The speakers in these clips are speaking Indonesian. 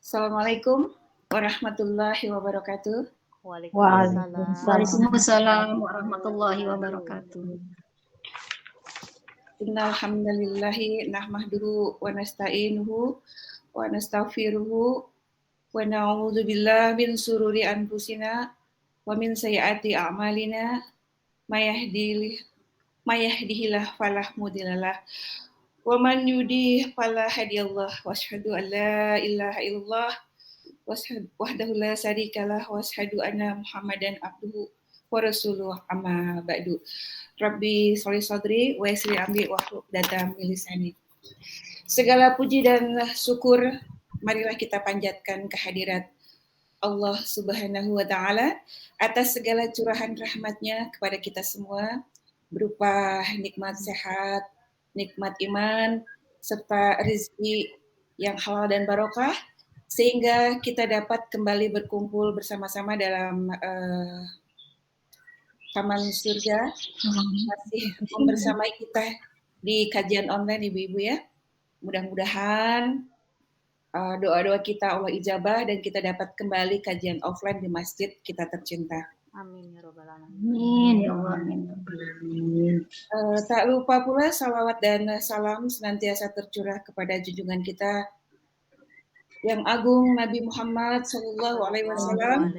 Assalamualaikum warahmatullahi wabarakatuh. Waalaikumsalam. Waalaikumsalam warahmatullahi wabarakatuh. Innal hamdalillahi nahmaduhu wa nasta'inuhu wa nastaghfiruhu wa na'udzu billahi min sururi anfusina wa min sayyiati a'malina may yahdihillahu fala mudhillalah wa man yudhlil fala hadiyallah wa asyhadu an la ilaha illallah wahdahu la syarikalah wa asyhadu anna Muhammadan abduhu wa rasuluh amma ba'du. Rabbi sholli sadri wa yassir amri wahlul 'uqdatam min lisani. Segala puji dan syukur marilah kita panjatkan kehadirat Allah Subhanahu wa taala atas segala curahan rahmat-Nya kepada kita semua berupa nikmat sehat, nikmat iman serta rezeki yang halal dan barokah sehingga kita dapat kembali berkumpul bersama-sama dalam Taman Surga masih membersamai kita di kajian online ibu-ibu ya. Mudah-mudahan doa-doa kita Allah ijabah dan kita dapat kembali kajian offline di masjid kita tercinta. Amin ya rabbal alamin. Amin ya Allah. Amin. Tak lupa pula salawat dan salam senantiasa tercurah kepada junjungan kita yang agung Nabi Muhammad Sallallahu Alaihi Wasallam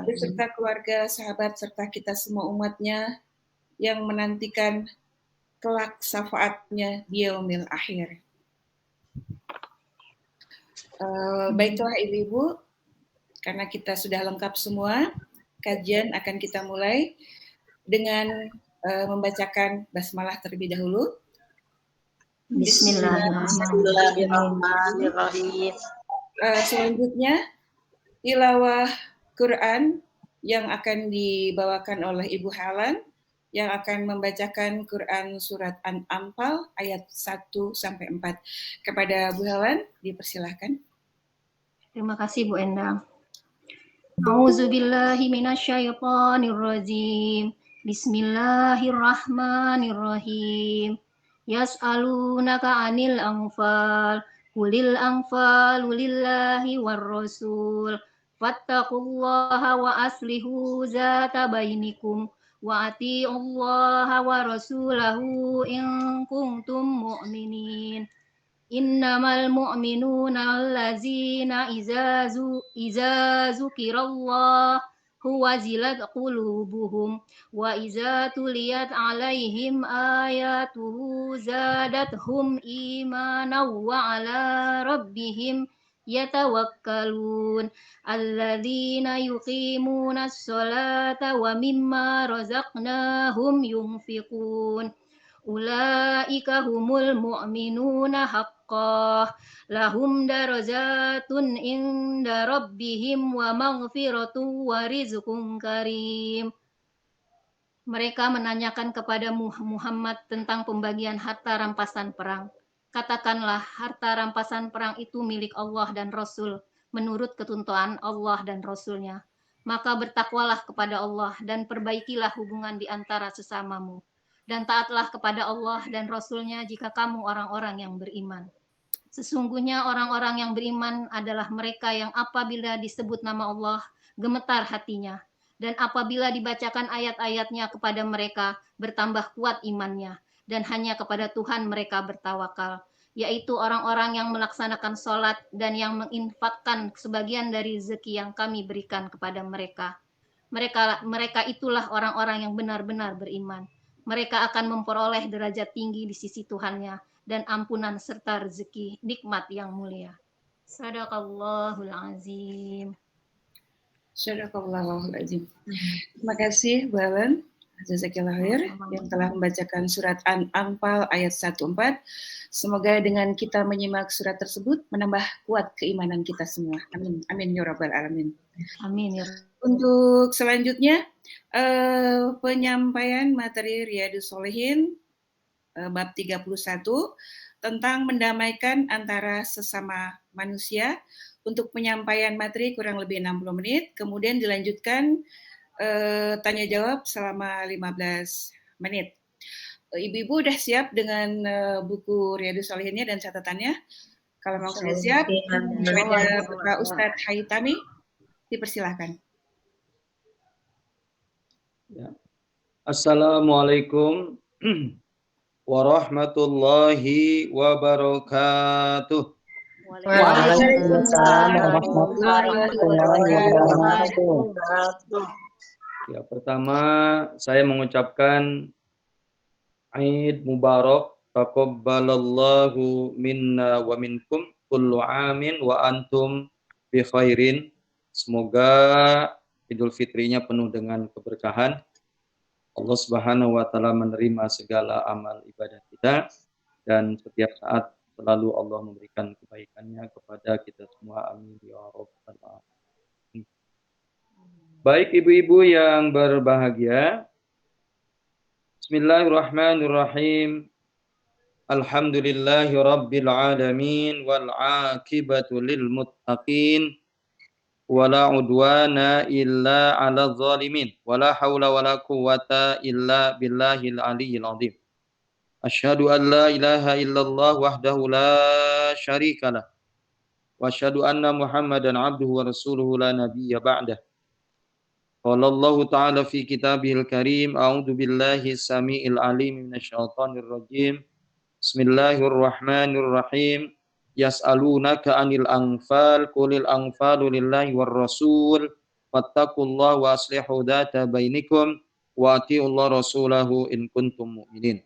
beserta keluarga, sahabat serta kita semua umatnya yang menantikan kelak syafaatnya di yaumil akhir. Baiklah ibu-ibu, karena kita sudah lengkap semua, kajian akan kita mulai dengan membacakan basmalah terlebih dahulu. Bismillahirrahmanirrahim. Selanjutnya tilawah Quran yang akan dibawakan oleh Ibu Helen yang akan membacakan Quran surat An-Anfal ayat 1 sampai 4. Kepada Bu Helen dipersilahkan. Terima kasih Bu Endang. A'udzubillahi minasyaitonirrajim. Bismillahirrahmanirrahim. Yas'alunaka 'anil anfal. Qulil anfalu lillahi war rasul. Fattaqullaha wa aslihu zata bainikum wa ati'ullaha wa rasulahu in kuntum mu'minin. Innamal mu'minuna allazina iza zukirallah huwa zilat qulubuhum wa iza tuliyat alaihim ayatuhu zadathum imanan wa ala rabbihim yatawakkalun alladzina yuqimuna as-salata wa mimma razaqnahum yunfiqun ulaika humul mu'minuna haqqan lahum darajatun inda rabbihim wa maghfiratun wa rizqun karim. Mereka menanyakan kepada Muhammad tentang pembagian harta rampasan perang. Katakanlah, harta rampasan perang itu milik Allah dan Rasul menurut ketentuan Allah dan Rasulnya. Maka bertakwalah kepada Allah dan perbaikilah hubungan di antara sesamamu. Dan taatlah kepada Allah dan Rasul-Nya jika kamu orang-orang yang beriman. Sesungguhnya orang-orang yang beriman adalah mereka yang apabila disebut nama Allah, gemetar hatinya. Dan apabila dibacakan ayat-ayatnya kepada mereka, bertambah kuat imannya. Dan hanya kepada Tuhan mereka bertawakal. Yaitu orang-orang yang melaksanakan sholat dan yang menginfakkan sebagian dari rezeki yang kami berikan kepada mereka. Mereka itulah orang-orang yang benar-benar beriman. Mereka akan memperoleh derajat tinggi di sisi Tuhannya dan ampunan serta rezeki nikmat yang mulia. Sadaqallahul azim. Sadaqallahul azim. Terima kasih Bu Helen Jazakillah khair yang telah membacakan surat An-Anfal ayat 1-4. Semoga dengan kita menyimak surat tersebut menambah kuat keimanan kita semua. Amin. Amin ya rabbal alamin. Amin ya. Untuk selanjutnya penyampaian materi Riyadhus Shalihin bab 31 tentang mendamaikan antara sesama manusia. Untuk penyampaian materi kurang lebih 60 menit, kemudian dilanjutkan tanya jawab selama 15 menit. Ibu-ibu udah siap dengan buku Riyadhus Shalihinnya dan catatannya? Kalau mau sudah siap, kepada Siap. Bapak Ustadz Haytami, dipersilahkan. Ya. Assalamualaikum warahmatullahi wabarakatuh. Waalaikumsalam warahmatullahi wabarakatuh. Ya, pertama saya mengucapkan Eid Mubarak, taqabbalallahu minna wa minkum kullu amin wa antum bi khairin. Semoga Idul Fitrinya penuh dengan keberkahan. Allah Subhanahu wa taala menerima segala amal ibadah kita dan setiap saat selalu Allah memberikan kebaikannya kepada kita semua. Amin ya rabbal alamin. Baik ibu-ibu yang berbahagia, Bismillahirrahmanirrahim. Alhamdulillahi rabbil alamin wal aqibatu lil muttaqin wala udwana illa 'alal zalimin wala haula wala quwwata illa billahil aliyyil azim. Asyhadu an la ilaha illallah wahdahu la syarikalah wa asyhadu anna Muhammadan 'abduhu wa rasuluhu la nabiyya ba'dah. Qala Allah ta'ala fi kitabihil karim, a'udzu billahi samiil alim minasyaitonir rajim. Bismillahirrahmanirrahim. Yas'alunaka 'anil anfal qulil anfalu lillahi war rasul fattaqullaha wa aslihu dzata bainikum wa atiullaha rasulahu in kuntum mu'minin.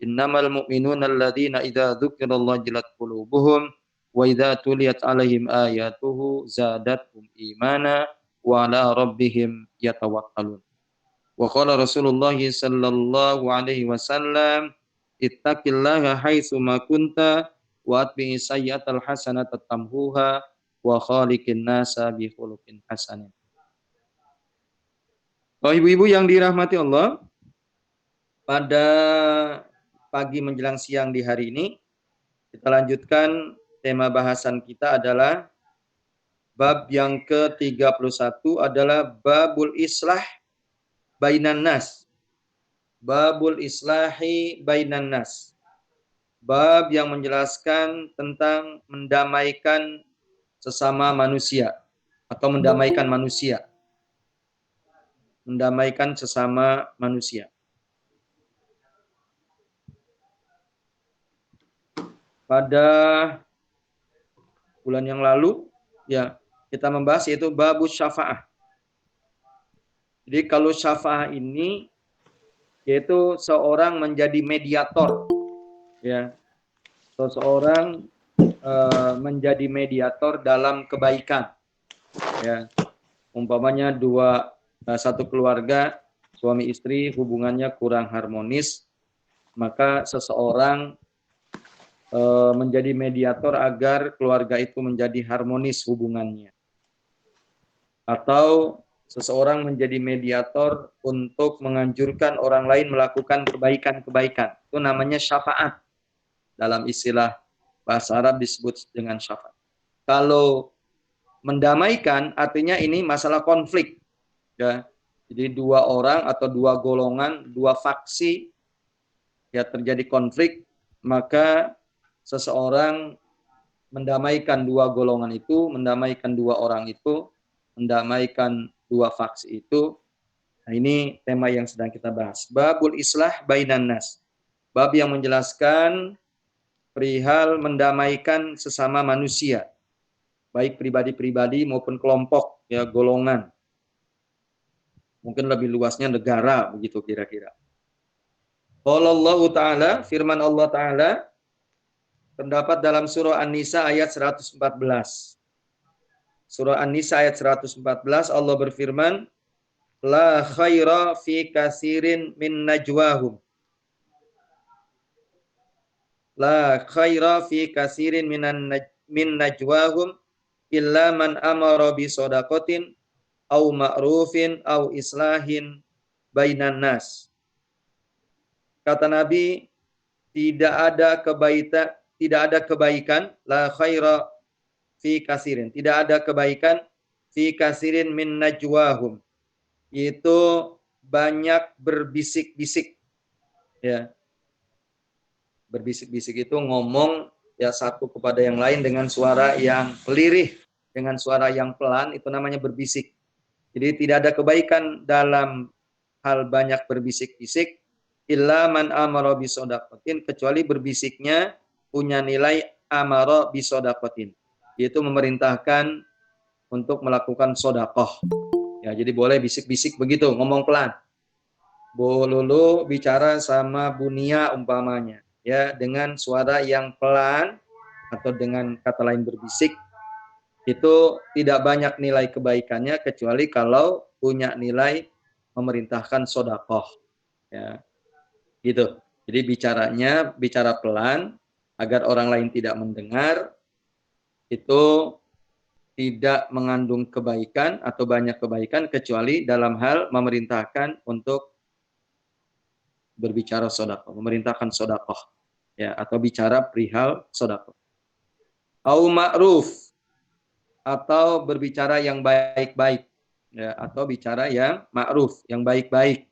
Innamal mu'minuna alladzina idza dzukirallahu jilat qulubuhum wa idza tuliyat 'alaihim ayatuhu zadatuhum imana wa 'ala rabbihim yatawakkalun. Wa qala Rasulullah sallallahu alaihi wasallam, ittaqillaha haitsu ma kunta wa atbi'is sayyi'atal hasanata tamhuha wa khaliqin nasa bi khuluqin hasanin. Oh, ibu-ibu yang dirahmati Allah, pada pagi menjelang siang di hari ini kita lanjutkan tema bahasan kita adalah bab yang ke-31 adalah babul islah bainan nas. Babul islahi bainan nas. Bab yang menjelaskan tentang mendamaikan sesama manusia atau mendamaikan manusia. Mendamaikan sesama manusia. Pada bulan yang lalu ya kita membahas yaitu babus syafa'ah. Jadi kalau syafa'ah ini yaitu seorang menjadi mediator, ya, seseorang menjadi mediator dalam kebaikan, ya, umpamanya satu keluarga suami istri hubungannya kurang harmonis, maka seseorang menjadi mediator agar keluarga itu menjadi harmonis hubungannya, atau seseorang menjadi mediator untuk menganjurkan orang lain melakukan kebaikan-kebaikan. Itu namanya syafaat. Dalam istilah bahasa Arab disebut dengan syafaat. Kalau mendamaikan artinya ini masalah konflik. Ya. Jadi dua orang atau dua golongan, dua faksi ya terjadi konflik, maka seseorang mendamaikan dua golongan itu, mendamaikan dua orang itu, mendamaikan dua faksi itu. Nah, ini tema yang sedang kita bahas. Babul islah bainan nas. Bab yang menjelaskan perihal mendamaikan sesama manusia, baik pribadi-pribadi maupun kelompok, ya, golongan. Mungkin lebih luasnya negara, begitu kira-kira. Qala Allah Ta'ala, firman Allah Ta'ala, terdapat dalam surah An-Nisa ayat 114. Surah An-Nisa ayat 114, Allah berfirman, la khaira fi kasirin min najwahum. La khaira fi kasirin min najwahum illa man amara bi shadaqatin au ma'rufin au islahin bainan nas. Kata Nabi, tidak ada kebaikan la khaira fi kasirin, tidak ada kebaikan fi kasirin min najwahum, itu banyak berbisik-bisik, ya, berbisik-bisik itu ngomong ya satu kepada yang lain dengan suara yang lirih, dengan suara yang pelan, itu namanya berbisik. Jadi tidak ada kebaikan dalam hal banyak berbisik-bisik illa man amara bisodaqatin, kecuali berbisiknya punya nilai amara bisodaqatin, yaitu memerintahkan untuk melakukan sodakoh. Ya, jadi boleh bisik-bisik begitu, ngomong pelan. Bu Lulu bicara sama Bu Nia umpamanya, ya dengan suara yang pelan atau dengan kata lain berbisik, itu tidak banyak nilai kebaikannya kecuali kalau punya nilai memerintahkan sodakoh. Ya, gitu. Jadi bicara pelan agar orang lain tidak mendengar, itu tidak mengandung kebaikan atau banyak kebaikan kecuali dalam hal memerintahkan untuk berbicara sodakoh, memerintahkan sodakoh, ya, atau bicara perihal sodakoh. Au ma'ruf, atau berbicara yang baik-baik, ya, atau bicara yang ma'ruf, yang baik-baik.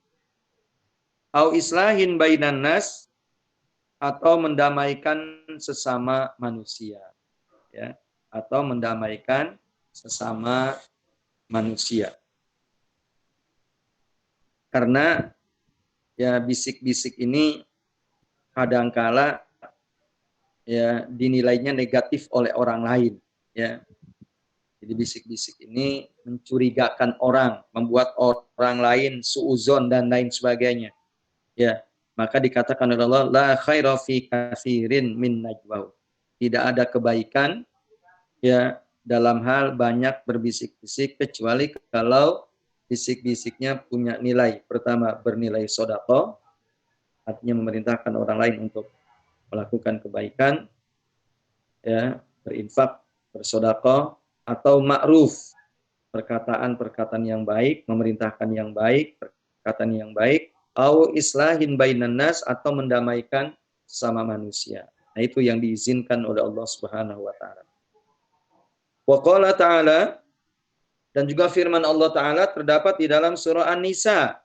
Au islahin bainan nas, atau mendamaikan sesama manusia, ya, atau mendamaikan sesama manusia. Karena ya bisik-bisik ini kadangkala ya dinilainya negatif oleh orang lain, ya. Jadi bisik-bisik ini mencurigakan orang, membuat orang lain suuzon dan lain sebagainya. Ya, maka dikatakan oleh Allah, la khaira fi katsirin min najwa. Tidak ada kebaikan ya dalam hal banyak berbisik-bisik kecuali kalau bisik-bisiknya punya nilai. Pertama, bernilai sedekah, artinya memerintahkan orang lain untuk melakukan kebaikan, ya, berinfak, bersedekah, atau ma'ruf, perkataan-perkataan yang baik, memerintahkan yang baik, perkataan yang baik, au islahin bainan nas, atau mendamaikan sesama manusia. Nah, itu yang diizinkan oleh Allah Subhanahu wa taala. Wa qala ta'ala, dan juga firman Allah taala terdapat di dalam surah An-Nisa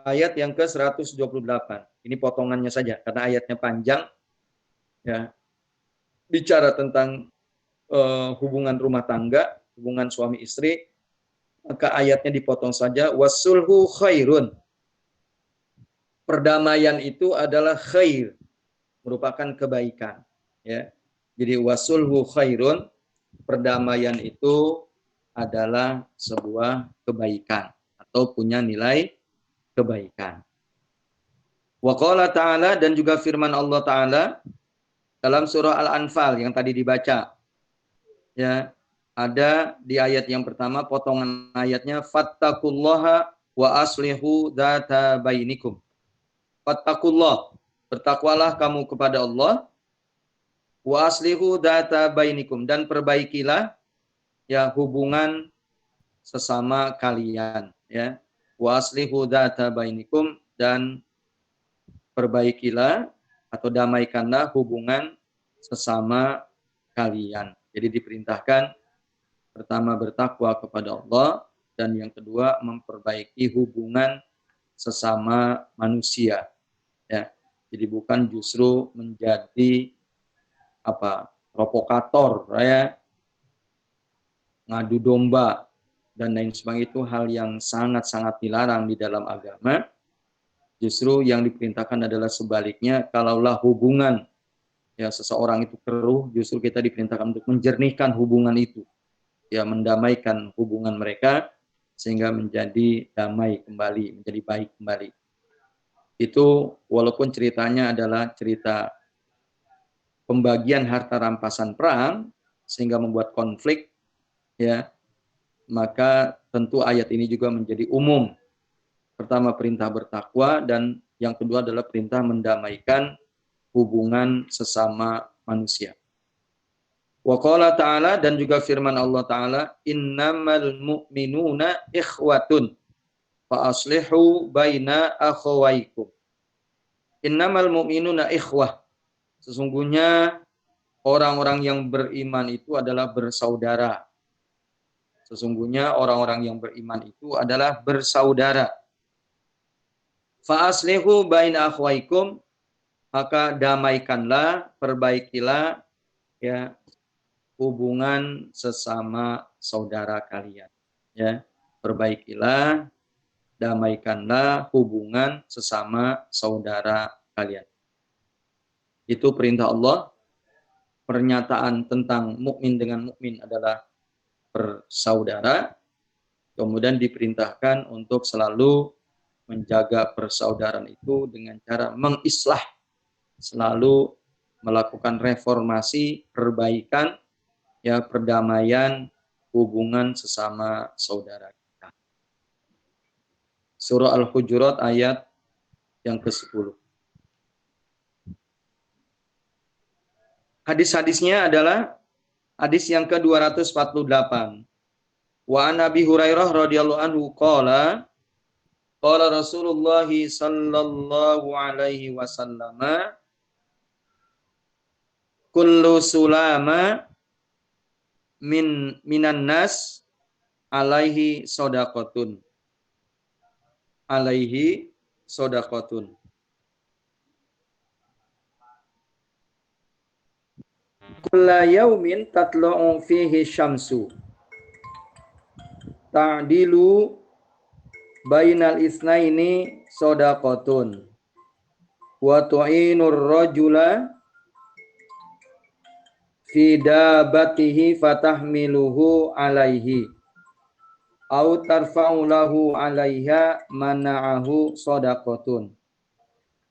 ayat yang ke-128. Ini potongannya saja karena ayatnya panjang, ya. Bicara tentang hubungan rumah tangga, hubungan suami istri, maka ayatnya dipotong saja. Wasulhu khairun. Perdamaian itu adalah khair, merupakan kebaikan, ya. Jadi wasulhu khairun, perdamaian itu adalah sebuah kebaikan atau punya nilai kebaikan. Wa qala ta'ala, dan juga firman Allah taala dalam surah Al-Anfal yang tadi dibaca. Ya, ada di ayat yang pertama, potongan ayatnya, fattaqullaha wa aslihu dzata bainikum. Fattaqullah, bertakwalah kamu kepada Allah, wa aslihu dzata bainikum, dan perbaikilah ya hubungan sesama kalian, ya. Wa aslihu dzata bainikum, dan perbaikilah atau damaikanlah hubungan sesama kalian. Jadi diperintahkan pertama bertakwa kepada Allah, dan yang kedua memperbaiki hubungan sesama manusia. Ya. Jadi bukan justru menjadi provokator, ya, ngadu domba dan lain sebagainya. Itu hal yang sangat-sangat dilarang di dalam agama. Justru yang diperintahkan adalah sebaliknya, kalaulah hubungan ya seseorang itu keruh, justru kita diperintahkan untuk menjernihkan hubungan itu, ya, mendamaikan hubungan mereka sehingga menjadi damai kembali, menjadi baik kembali. Itu walaupun ceritanya adalah cerita pembagian harta rampasan perang sehingga membuat konflik, ya, maka tentu ayat ini juga menjadi umum. Pertama perintah bertakwa, dan yang kedua adalah perintah mendamaikan hubungan sesama manusia. Wa qala ta'ala, dan juga firman Allah ta'ala, innamal mu'minuna ikhwatun fa aslihu baina akhawaikum. Innamal mu'minuna ikhwah. Sesungguhnya orang-orang yang beriman itu adalah bersaudara. Sesungguhnya orang-orang yang beriman itu adalah bersaudara. Fa aslihu baina akhawaikum, maka damaikanlah, perbaikilah ya hubungan sesama saudara kalian. Ya, perbaikilah, damaikanlah hubungan sesama saudara kalian. Itu perintah Allah. Pernyataan tentang mukmin dengan mukmin adalah bersaudara. Kemudian diperintahkan untuk selalu menjaga persaudaraan itu dengan cara mengislah, selalu melakukan reformasi, perbaikan, ya perdamaian hubungan sesama saudara kita. Surah Al-Hujurat ayat yang ke-10. Hadis-hadisnya adalah hadis yang ke-248. Wa an Abi Hurairah radhiyallahu anhu qala Rasulullah sallallahu alaihi wasallam kullu sulama minan nas alaihi shadaqatun. Alaihi shadaqatun. Kulla yaumin tatlu'u fihi syamsu ta'dilu bainal isnaini shadaqatun wa tu'inur rajula fi dabatihi fatahmiluhu alaihi au tarfa'u lahu alaiha mana'ahu shadaqatun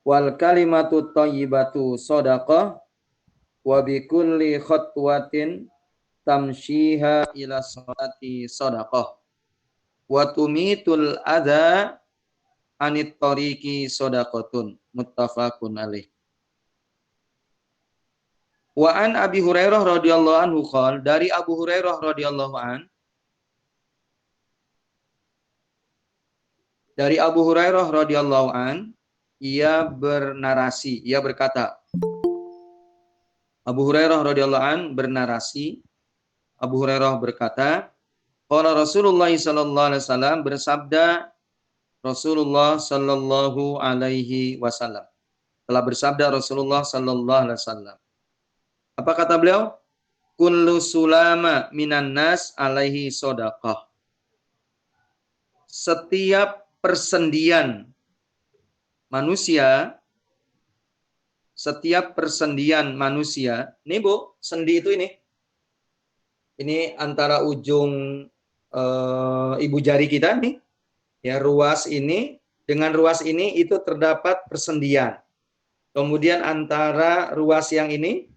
wal kalimatu thayyibatu shadaqah wa bi kulli khatwatin tamshiha ila sholati shadaqah wa tumitul adza anit tariqi shadaqatun muttafaqun alaih. Wa an Abi Hurairah radhiyallahu anhu qol, dari Abu Hurairah radhiyallahu an, dari Abu Hurairah radhiyallahu an, ia bernarasi, ia berkata, Abu Hurairah radhiyallahu an bernarasi, Abu Hurairah berkata, qala Rasulullah sallallahu alaihi wasallam, bersabda Rasulullah sallallahu alaihi wasallam. Telah bersabda Rasulullah sallallahu alaihi wasallam. Apa kata beliau? Kullu sulama minan nas alaihi shadaqah. Setiap persendian manusia, ini Bu, sendi itu ini antara ujung ibu jari kita nih, ya ruas ini dengan ruas ini itu terdapat persendian. Kemudian antara ruas yang ini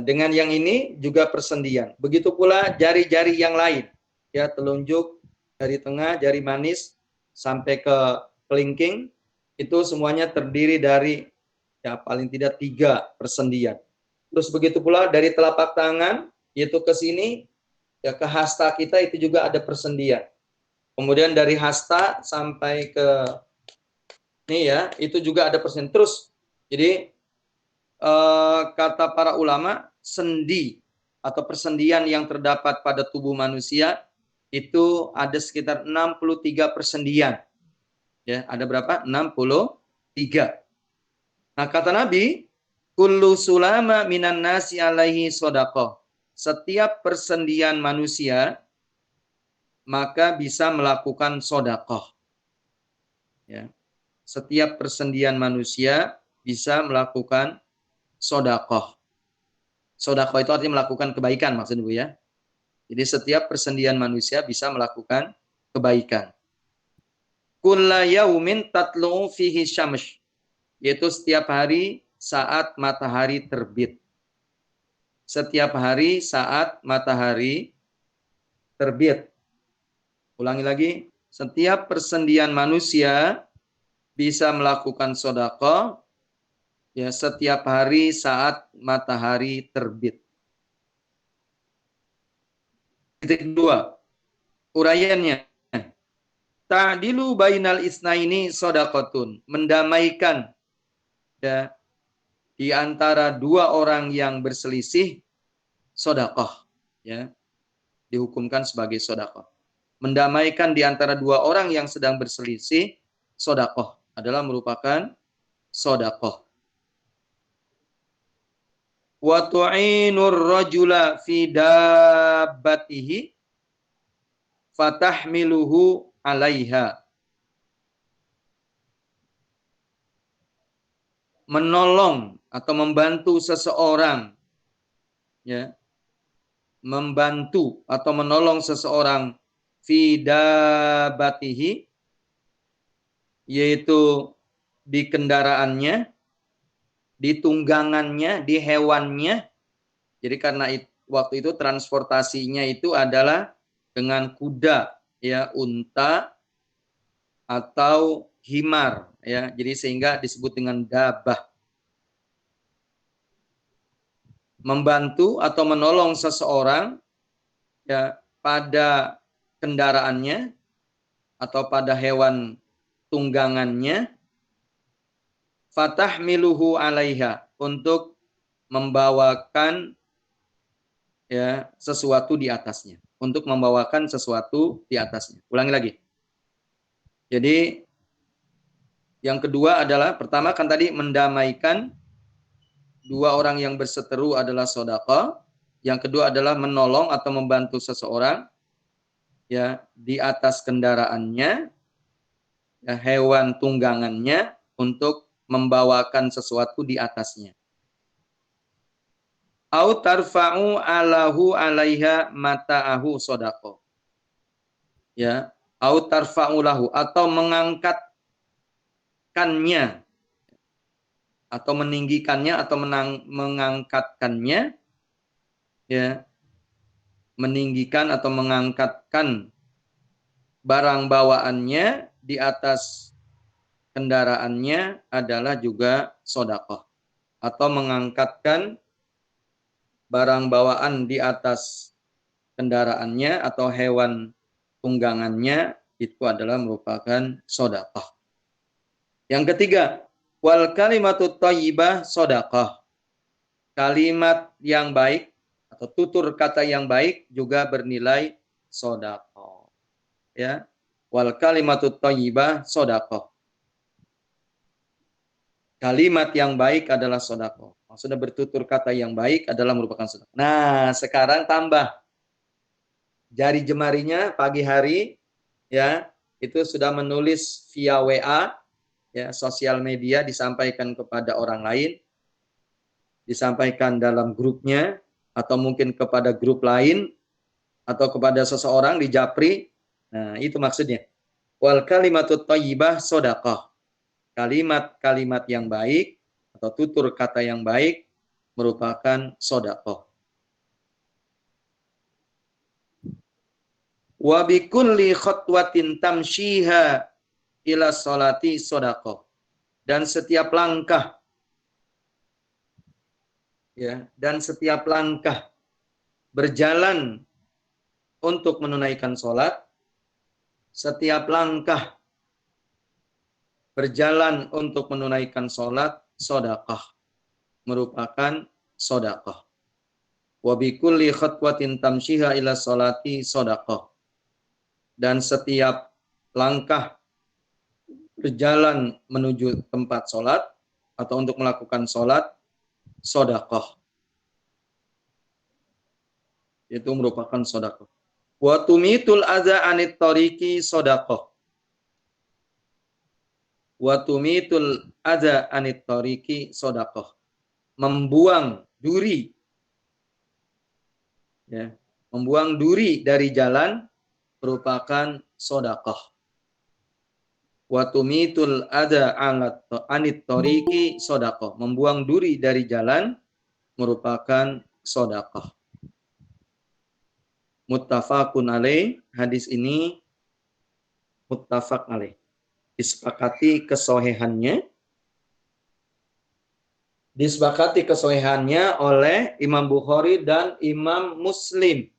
dengan yang ini juga persendian. Begitu pula jari-jari yang lain, ya telunjuk, jari tengah, jari manis sampai ke kelingking itu semuanya terdiri dari ya paling tidak 3 persendian. Terus begitu pula dari telapak tangan yaitu ke sini ya ke hasta kita itu juga ada persendian. Kemudian dari hasta sampai ke ini ya itu juga ada persendian. Terus jadi kata para ulama sendi atau persendian yang terdapat pada tubuh manusia itu ada sekitar 63 persendian. Ya, ada berapa? 63. Nah, kata Nabi, kullu sulama minan nasi alaihi shadaqah. Setiap persendian manusia maka bisa melakukan sedekah. Ya. Setiap persendian manusia bisa melakukan sedekah. Sedekah itu artinya melakukan kebaikan maksudnya Bu ya. Jadi setiap persendian manusia bisa melakukan kebaikan. Kulla yaumin tatlu'u fihi syams. Yaitu setiap hari saat matahari terbit. Setiap hari saat matahari terbit. Ulangi lagi, setiap persendian manusia bisa melakukan sedekah ya setiap hari saat matahari terbit. Titik 2. Uraiannya. Ta'dilu bainal isnaini shadaqatun. Mendamaikan ya di antara 2 orang yang berselisih sedekah ya dihukumkan sebagai sedekah. Mendamaikan di antara 2 orang yang sedang berselisih sedekah adalah merupakan sedekah. wa tu'inur rajula fi dabbatihi fatahmiluhu 'alaiha. Menolong atau membantu seseorang, ya, membantu atau menolong seseorang fi dabbatihi, yaitu di kendaraannya, di tunggangannya, di hewannya. Jadi karena waktu itu transportasinya itu adalah dengan kuda, ya, unta atau himar, ya. Jadi sehingga disebut dengan dabah. Membantu atau menolong seseorang, ya, pada kendaraannya atau pada hewan tunggangannya, fatahmiluhu 'alaiha, untuk membawakan, ya, sesuatu di atasnya, untuk membawakan sesuatu di atasnya. Ulangi lagi. Jadi yang kedua adalah, pertama kan tadi mendamaikan, dua orang yang berseteru adalah sedekah. Yang kedua adalah menolong atau membantu seseorang, ya, di atas kendaraannya, ya, hewan tunggangannya, untuk membawakan sesuatu di atasnya. Au tarfa'u alahu 'alaiha mata'ahu sedekah. Ya, au tarfa'u lahu, atau mengangkatkannya, atau meninggikannya, atau mengangkatkannya, ya, meninggikan atau mengangkatkan barang bawaannya di atas kendaraannya adalah juga sedekah. Atau mengangkatkan barang bawaan di atas kendaraannya atau hewan tunggangannya, itu adalah merupakan sedekah. Yang ketiga, wal kalimatut thayyibah sedekah. Kalimat yang baik atau tutur kata yang baik juga bernilai sedekah. Ya, wal kalimatut thayyibah sedekah. Kalimat yang baik adalah sedekah. Maksudnya bertutur kata yang baik adalah merupakan sedekah. Nah, sekarang tambah jari jemarinya pagi hari, ya, itu sudah menulis via WA, ya, sosial media, disampaikan kepada orang lain, disampaikan dalam grupnya, atau mungkin kepada grup lain, atau kepada seseorang di Japri. Nah, itu maksudnya. Wal kalimatut thayyibah sedekah. Kalimat-kalimat yang baik atau tutur kata yang baik merupakan sedekah. Wa bikulli khatwatin tamshiha ila sholati sedekah. Dan setiap langkah, ya, dan setiap langkah berjalan untuk menunaikan sholat, setiap langkah berjalan untuk menunaikan sholat, sedekah, merupakan sedekah. Wa bikulli khatwatin tamshiha ila sholati sedekah. Dan setiap langkah berjalan menuju tempat sholat atau untuk melakukan sholat, sedekah. Itu merupakan sedekah. Wa tumitul adza anit tariqi sedekah. Wa tumitul adza anit tariqi sedekah. Membuang duri, ya, membuang duri dari jalan merupakan sedekah. Wa tumitul adza anit tariqi sedekah. Membuang duri dari jalan merupakan sedekah. Muttafaqun alaih. Hadis ini muttafaq alaih. Disepakati kesohihannya. Disepakati kesohihannya oleh Imam Bukhari dan Imam Muslim.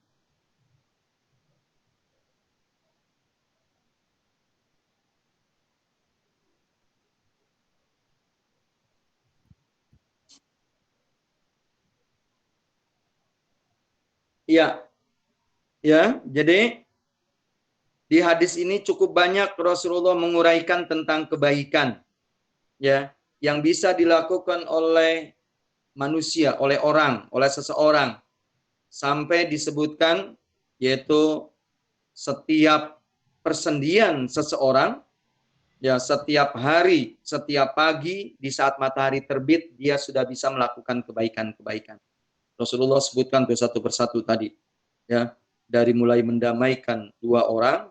Ya, ya, jadi di hadis ini cukup banyak Rasulullah menguraikan tentang kebaikan, ya, yang bisa dilakukan oleh manusia, oleh orang, oleh seseorang. Sampai disebutkan yaitu setiap persendian seseorang, ya setiap hari, setiap pagi di saat matahari terbit dia sudah bisa melakukan kebaikan-kebaikan. Rasulullah sebutkan tuh satu persatu tadi, ya, dari mulai mendamaikan dua orang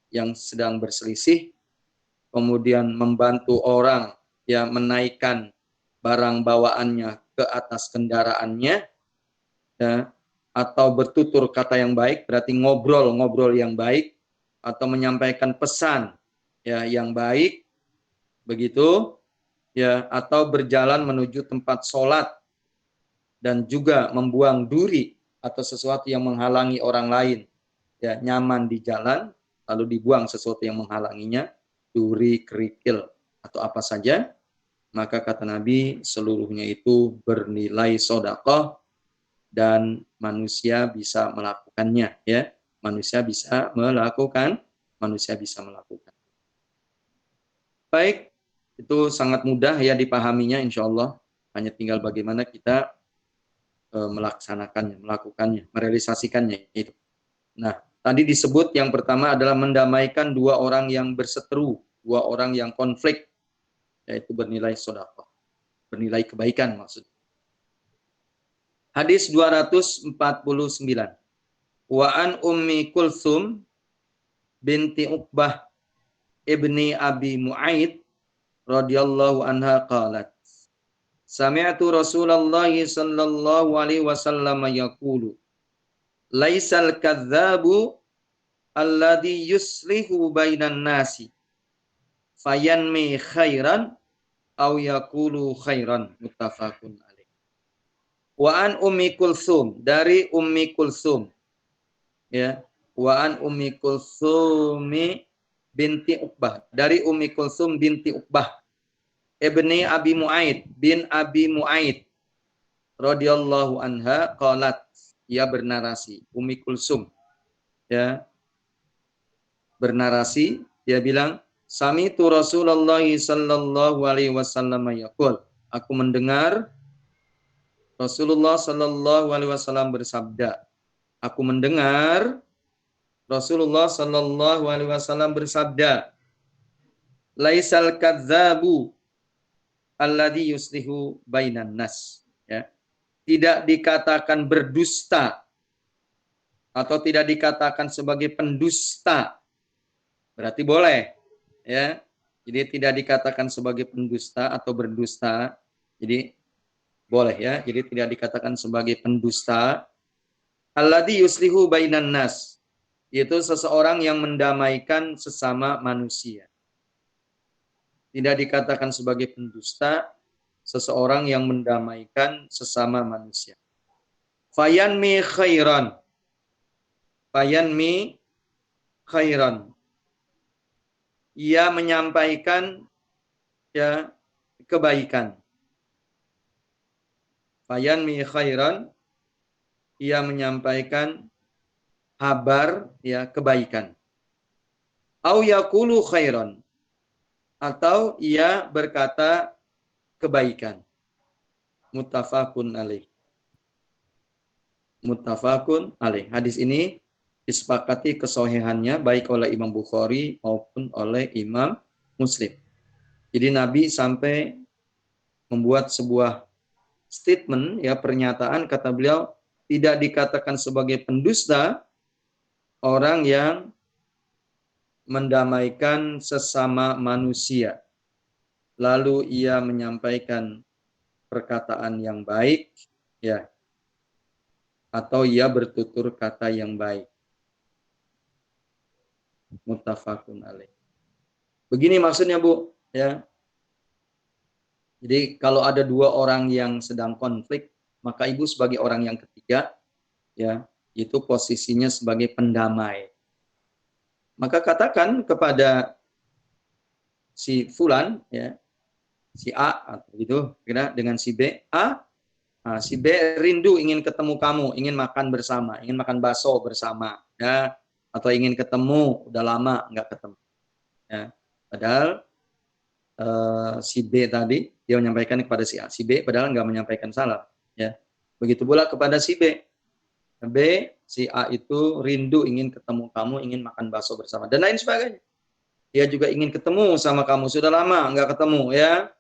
yang sedang berselisih, kemudian membantu orang yang menaikkan barang bawaannya ke atas kendaraannya, ya, atau bertutur kata yang baik, berarti ngobrol yang baik, atau menyampaikan pesan ya yang baik, begitu, ya, atau berjalan menuju tempat sholat dan juga membuang duri atau sesuatu yang menghalangi orang lain, ya, nyaman di jalan lalu dibuang sesuatu yang menghalanginya, duri, kerikil atau apa saja, maka kata Nabi seluruhnya itu bernilai sedekah dan manusia bisa melakukannya, ya. Manusia bisa melakukan. Baik, itu sangat mudah ya dipahaminya insya Allah. Hanya tinggal bagaimana kita melaksanakannya, melakukannya, merealisasikannya itu. Nah, tadi disebut yang pertama adalah mendamaikan dua orang yang berseteru, dua orang yang konflik, yaitu bernilai sedekah, bernilai kebaikan maksudnya. Hadis 249. Wa an Ummi Kulsum binti Uqbah ibni Abi Mu'aid radhiyallahu anha qalat Sami'tu Rasulullah sallallahu alaihi wasallam yaqulu laisal kadzabu alladhi yuslihu bainan nasi fayanmi khairan aw yaqulu khairan, muttafaqun alaih. Wa an Ummi Kulsum, dari Ummi Kulsum, ya, wa an Ummi Kulsumi binti Uqbah, dari Ummi Kulsum binti Uqbah ibni Abi Mu'aid bin Abi Mu'aid radhiyallahu anha qalat, ia bernarasi, Ummi Kulsum, ya, bernarasi, dia bilang, sami'tu Rasulullah sallallahu alaihi wasallam yaqul, aku mendengar Rasulullah sallallahu alaihi wasallam bersabda. Aku mendengar Rasulullah sallallahu alaihi wasallam bersabda, laisal kadzabu alladhi yuslihu bainan nas, ya. Tidak dikatakan berdusta atau tidak dikatakan sebagai pendusta. Berarti boleh, ya. Jadi tidak dikatakan sebagai pendusta atau berdusta. Jadi boleh, ya. Jadi tidak dikatakan sebagai pendusta. Alladhi yuslihu bainan nas, yaitu seseorang yang mendamaikan sesama manusia. Tidak dikatakan sebagai pendusta, seseorang yang mendamaikan sesama manusia. Fayanmi khairan. Fayanmi khairan. Ia menyampaikan, ya, kebaikan. Fayanmi khairan, ia menyampaikan kabar, ya, kebaikan. Au yaqulu khairan, atau ia berkata kebaikan. Muttafaqun alaih. Muttafaqun alaih. Hadis ini disepakati kesohihannya baik oleh Imam Bukhari maupun oleh Imam Muslim. Jadi Nabi sampai membuat sebuah statement, ya, pernyataan, kata beliau, tidak dikatakan sebagai pendusta orang yang mendamaikan sesama manusia. Lalu ia menyampaikan perkataan yang baik, ya, atau ia bertutur kata yang baik. Muttafaqun alaih. Begini maksudnya, Bu, ya. Jadi kalau ada dua orang yang sedang konflik, maka ibu sebagai orang yang ketiga, ya, itu posisinya sebagai pendamai. Maka katakan kepada si fulan, ya, si A atau gitu, kira dengan si B, si B rindu ingin ketemu kamu, ingin makan bersama, ingin makan bakso bersama, ya, atau ingin ketemu, udah lama nggak ketemu, ya. Padahal si B tadi Dia menyampaikan kepada si A, si B padahal nggak menyampaikan salam. Ya, begitu pula kepada si B. Si A itu rindu ingin ketemu kamu, ingin makan bakso bersama dan lain sebagainya. Dia juga ingin ketemu sama kamu, sudah lama nggak ketemu ya.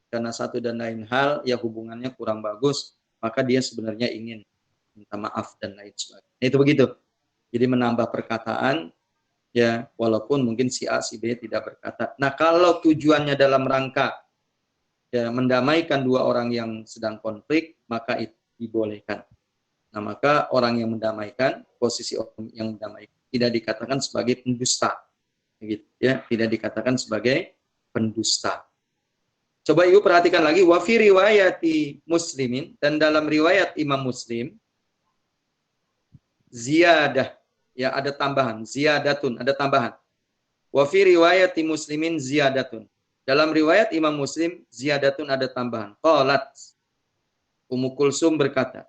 Karena satu dan lain hal ya hubungannya kurang bagus, maka dia sebenarnya ingin minta maaf dan lain sebagainya. Itu begitu. Jadi menambah perkataan ya, walaupun mungkin si A, si B tidak berkata. Nah, kalau tujuannya dalam rangka ya mendamaikan dua orang yang sedang konflik, maka itu dibolehkan. Nah, maka orang yang mendamaikan, posisi orang yang mendamaikan tidak dikatakan sebagai pendusta. Gitu, ya, tidak dikatakan sebagai pendusta. Coba Ibu perhatikan lagi, wa fi riwayati Muslimin, dan dalam riwayat Imam Muslim ziyadah, ya ada tambahan, ziyadatun, ada tambahan. Wa fi riwayati Muslimin ziyadatun. Dalam riwayat Imam Muslim ziyadatun ada tambahan. Qalat Ummu Kulsum berkata,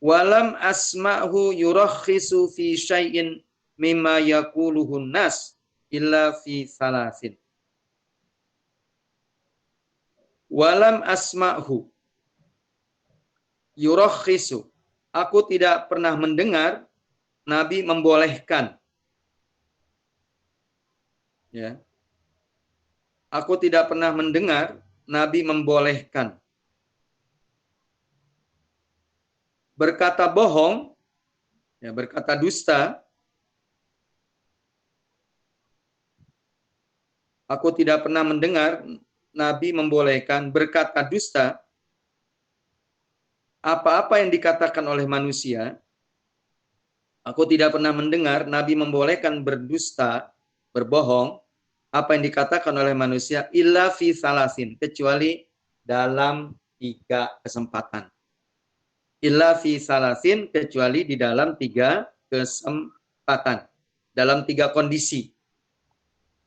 walam asma'hu yurakhisu fi syai'in mimma yaquluhun nas illa fi salasin. Walam asma'hu yurakhisu. Aku tidak pernah mendengar Nabi membolehkan. Ya. Aku tidak pernah mendengar Nabi membolehkan. Berkata bohong, ya, berkata dusta, aku tidak pernah mendengar Nabi membolehkan berkata dusta. Apa-apa yang dikatakan oleh manusia, aku tidak pernah mendengar Nabi membolehkan berdusta, berbohong, apa yang dikatakan oleh manusia, illa fi salasin, kecuali dalam 3 kesempatan. Illa fi salasin, kecuali di dalam 3 kesempatan. Dalam 3 kondisi.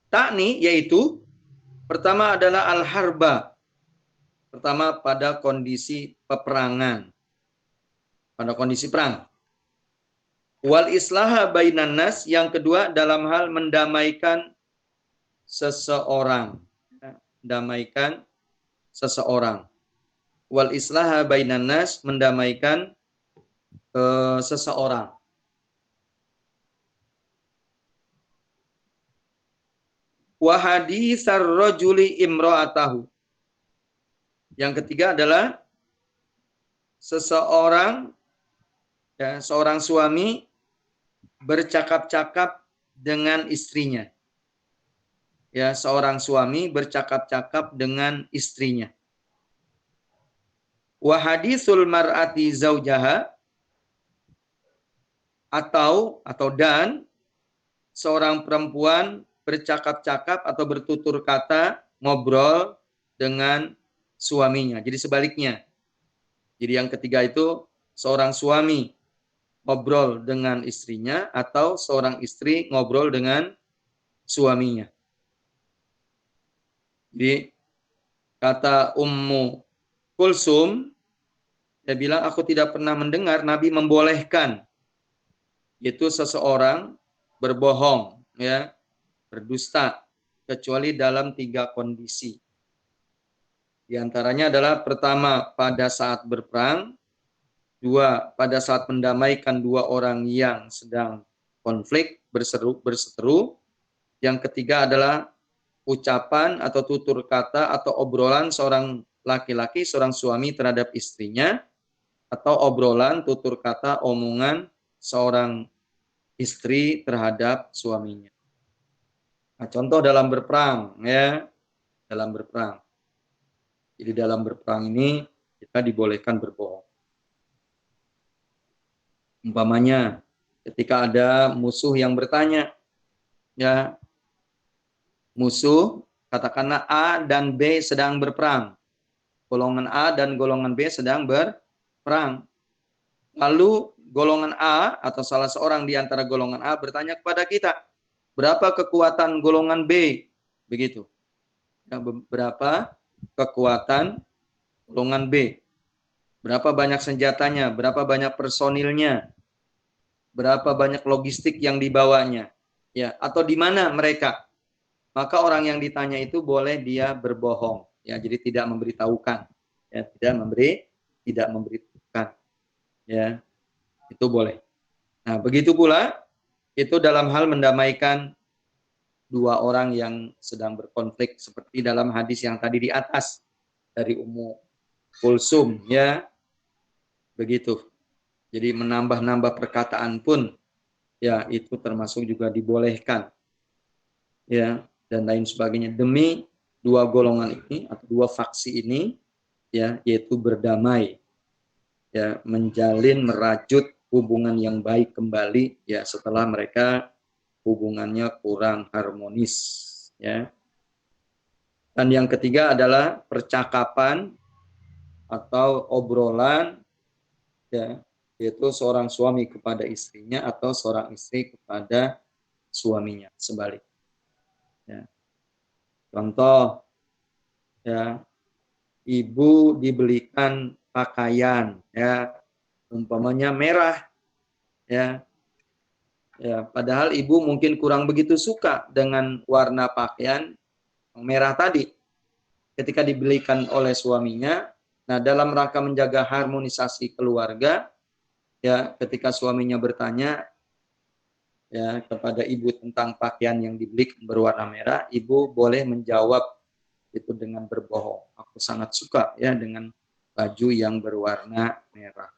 Takni, yaitu, pertama adalah al-harba. Pertama pada kondisi peperangan. Pada kondisi perang. Wal islaha bainan nas, yang kedua dalam hal mendamaikan seseorang. Mendamaikan seseorang. Wal islaha bainan nas, mendamaikan seseorang. Wa haditsar rajuli imra'atahu. Yang ketiga adalah seseorang, ya, seorang suami bercakap-cakap dengan istrinya. Ya, seorang suami bercakap-cakap dengan istrinya. Wa haditsul mar'ati zaujaha, atau dan seorang perempuan bercakap-cakap atau bertutur kata, ngobrol dengan suaminya. Jadi sebaliknya. Jadi yang ketiga itu seorang suami ngobrol dengan istrinya atau seorang istri ngobrol dengan suaminya. Jadi kata Ummu Kulsum, dia bilang aku tidak pernah mendengar Nabi membolehkan itu seseorang berbohong, ya, berdusta, kecuali dalam 3 kondisi. Di antaranya adalah pertama pada saat berperang, 2 pada saat mendamaikan 2 orang yang sedang konflik berseteru, yang ketiga adalah ucapan atau tutur kata atau obrolan seorang laki-laki, seorang suami terhadap istrinya, atau obrolan, tutur kata, omongan seorang istri terhadap suaminya. Nah, contoh dalam berperang, ya, dalam berperang. Jadi dalam berperang ini kita dibolehkan berbohong. Umpamanya ketika ada musuh yang bertanya, ya, musuh katakanlah A dan B sedang berperang. Golongan A dan golongan B sedang berperang. Lalu golongan A atau salah seorang di antara golongan A bertanya kepada kita, berapa kekuatan golongan B? Begitu. Ya, berapa kekuatan golongan B? Berapa banyak senjatanya? Berapa banyak personilnya? Berapa banyak logistik yang dibawanya? Ya, atau di mana mereka? Maka orang yang ditanya itu boleh dia berbohong. ya, jadi tidak memberitahukan, ya, tidak memberitahukan, ya, itu boleh. Nah, begitu pula itu dalam hal mendamaikan dua orang yang sedang berkonflik seperti dalam hadis yang tadi di atas dari Ummu Kulsum, ya, begitu. Jadi menambah-nambah perkataan pun, ya, itu termasuk juga dibolehkan, ya, dan lain sebagainya demi dua golongan ini atau dua faksi ini, ya, yaitu berdamai, ya, menjalin merajut hubungan yang baik kembali, ya, setelah mereka hubungannya kurang harmonis, ya. Dan yang ketiga adalah percakapan atau obrolan, ya, yaitu seorang suami kepada istrinya atau seorang istri kepada suaminya, sebalik. Ya. Contoh, ya, ibu dibelikan pakaian, ya, umpamanya merah, ya, ya, padahal ibu mungkin kurang begitu suka dengan warna pakaian merah tadi. Ketika dibelikan oleh suaminya, nah, dalam rangka menjaga harmonisasi keluarga, ya, ketika suaminya bertanya, ya, kepada ibu tentang pakaian yang dibelikan berwarna merah, ibu boleh menjawab itu dengan berbohong. Aku sangat suka, ya, dengan baju yang berwarna merah.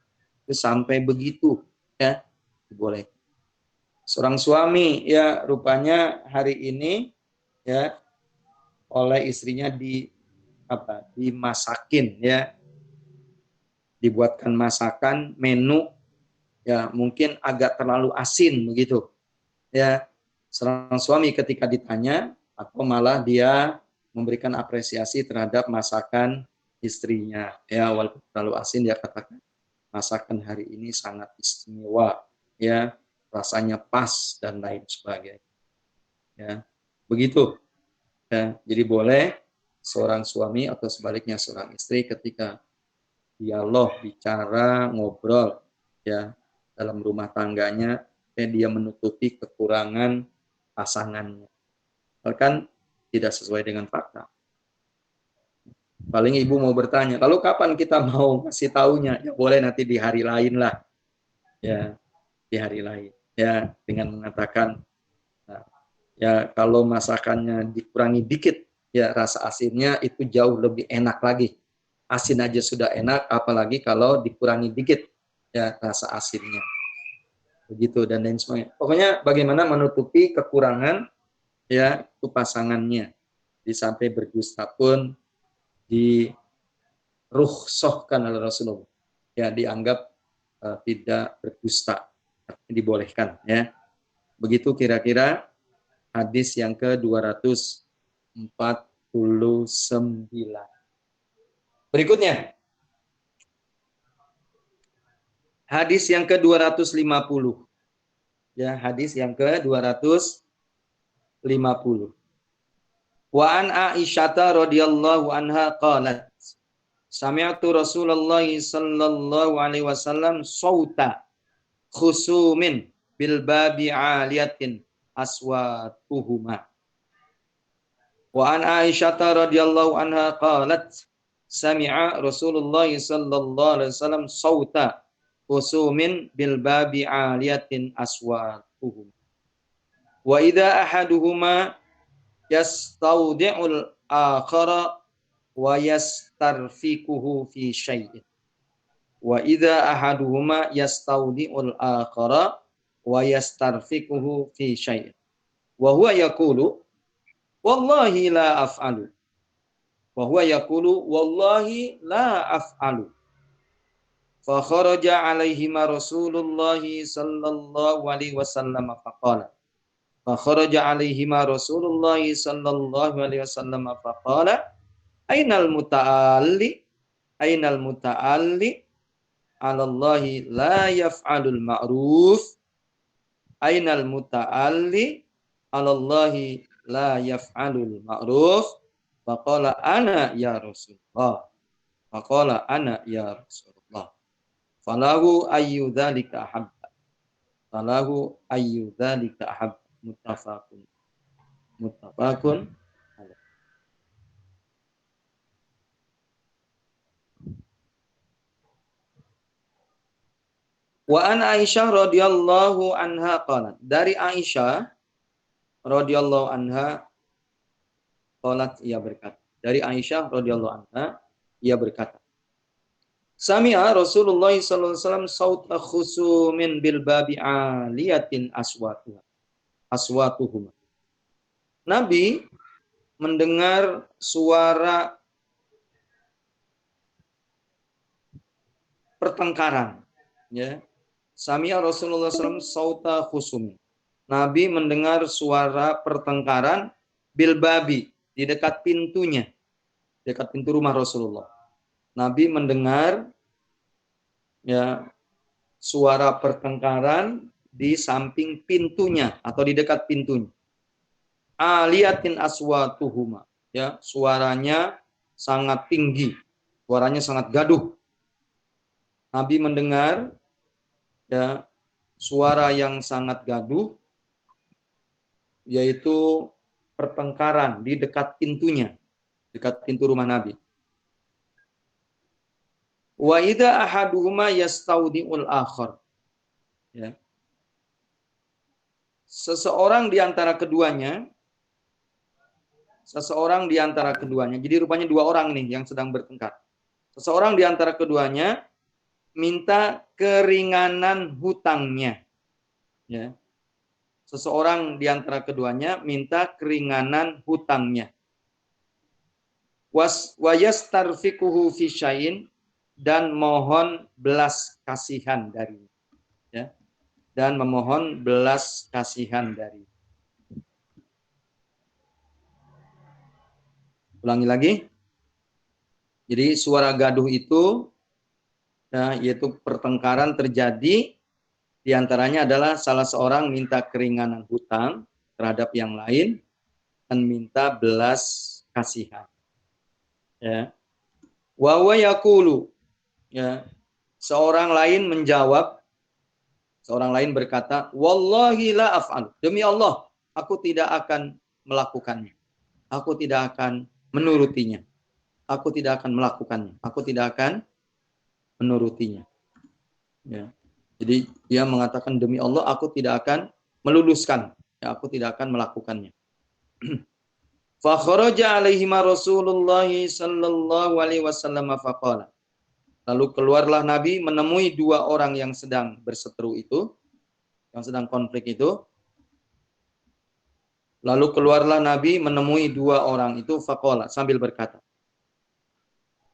Itu sampai begitu, ya, boleh. Seorang suami, ya, rupanya hari ini, ya, oleh istrinya dimasakin, ya, dibuatkan masakan menu, ya, mungkin agak terlalu asin begitu, ya. Seorang suami ketika ditanya atau malah dia memberikan apresiasi terhadap masakan istrinya, ya, walaupun terlalu asin dia katakan masakan hari ini sangat istimewa, ya, rasanya pas dan lain sebagainya, ya, begitu, ya. Jadi boleh seorang suami atau sebaliknya seorang istri ketika dialog, bicara, ngobrol, ya, dalam rumah tangganya, dia menutupi kekurangan pasangannya. Bahkan tidak sesuai dengan fakta. Paling ibu mau bertanya, lalu kapan kita mau kasih taunya? Ya boleh nanti di hari lain lah, ya, di hari lain, ya, dengan mengatakan, nah, ya, kalau masakannya dikurangi dikit, ya, rasa asinnya itu jauh lebih enak lagi. Asin aja sudah enak, apalagi kalau dikurangi dikit, ya, rasa asinnya. Begitu dan lain sebagainya. Pokoknya bagaimana menutupi kekurangan, ya, itu pasangannya. Sampai berdusta pun dirukhsahkan oleh Rasulullah. Ya, dianggap tidak berdusta, dibolehkan, ya. Begitu kira-kira hadis yang ke-249. Berikutnya, hadis yang ke-250. Ya, hadis yang ke-250. Wa an Aisyata radhiyallahu anha qalat sami'tu Rasulullah sallallahu alaihi wasallam sauta khusumin bil babi aliyatin aswatuhuma. Wa an Aisyata radhiyallahu anha qalat sami'a Rasulullah sallallahu alaihi wasallam sauta khusumin bil babi aliyatin aswatuhuma. Wa idza ahaduhuma yastaudi'ul akhara wa yastarfikuhu fi syai'in. Wa idza ahaduhuma yastaudi'ul akhara wa yastarfikuhu fi syai'in. Wa huwa yaqulu wallahi la af'alu. Wa huwa yaqulu wallahi la af'alu. Fa kharaja alaihima Rasulullah sallallahu alaihi wasallam faqala. Fa kharaja alaihima Rasulullah sallallahu alaihi wasallam faqala ainal muta'alli 'ala Allahi la yaf'alul ma'ruf ainal muta'alli 'ala Allahi la yaf'alul ma'ruf faqala ana ya Rasulullah faqala ana ya Rasulullah falahu ayyu dzalika ahabba muttafaqun alaih. Wa an Aisyah radhiyallahu anha qalat. Dari Aisyah radhiyallahu anha qalat, ia berkata. Dari Aisyah radhiyallahu anha ia berkata. Sami'a Rasulullah sallallahu alaihi wasallam sauta khusumin bil babi aliyatin aswatuhum. Nabi mendengar suara pertengkaran, ya. Sami'a Rasulullah sallallahu alaihi wasallam sauta khusumin. Nabi mendengar suara pertengkaran bil babi, di dekat pintunya, dekat pintu rumah Rasulullah. Nabi mendengar, ya, suara pertengkaran di samping pintunya atau di dekat pintunya. Aliyatin aswatuhuma, ya, suaranya sangat tinggi, suaranya sangat gaduh. Nabi mendengar, ya, suara yang sangat gaduh, yaitu pertengkaran di dekat pintunya, dekat pintu rumah Nabi. Wa idza ahaduhuma yastaudiul akhar. Ya. Seseorang di antara keduanya, jadi rupanya dua orang nih yang sedang bertengkar. Seseorang di antara keduanya minta keringanan hutangnya. Ya. Seseorang di antara keduanya minta keringanan hutangnya. Wa yastarfiquhu fi syai'in, dan mohon belas kasihan darinya, ya, dan memohon belas kasihan dari. Ulangi lagi. Jadi suara gaduh itu, ya, yaitu pertengkaran terjadi, diantaranya adalah salah seorang minta keringanan hutang terhadap yang lain dan minta belas kasihan. Ya. Wa huwa yaqulu, ya, seorang lain menjawab, seorang lain berkata, wallahi la af'al, demi Allah aku tidak akan melakukannya, aku tidak akan menurutinya, aku tidak akan melakukannya, aku tidak akan menurutinya. Ya. Jadi dia mengatakan, demi Allah aku tidak akan meluluskan, ya, aku tidak akan melakukannya. Fa kharaja alaihima Rasulullah sallallahu alaihi wasallam faqala. Lalu keluarlah Nabi menemui dua orang yang sedang berseteru itu, yang sedang konflik itu. Lalu keluarlah Nabi menemui dua orang itu, faqala, sambil berkata.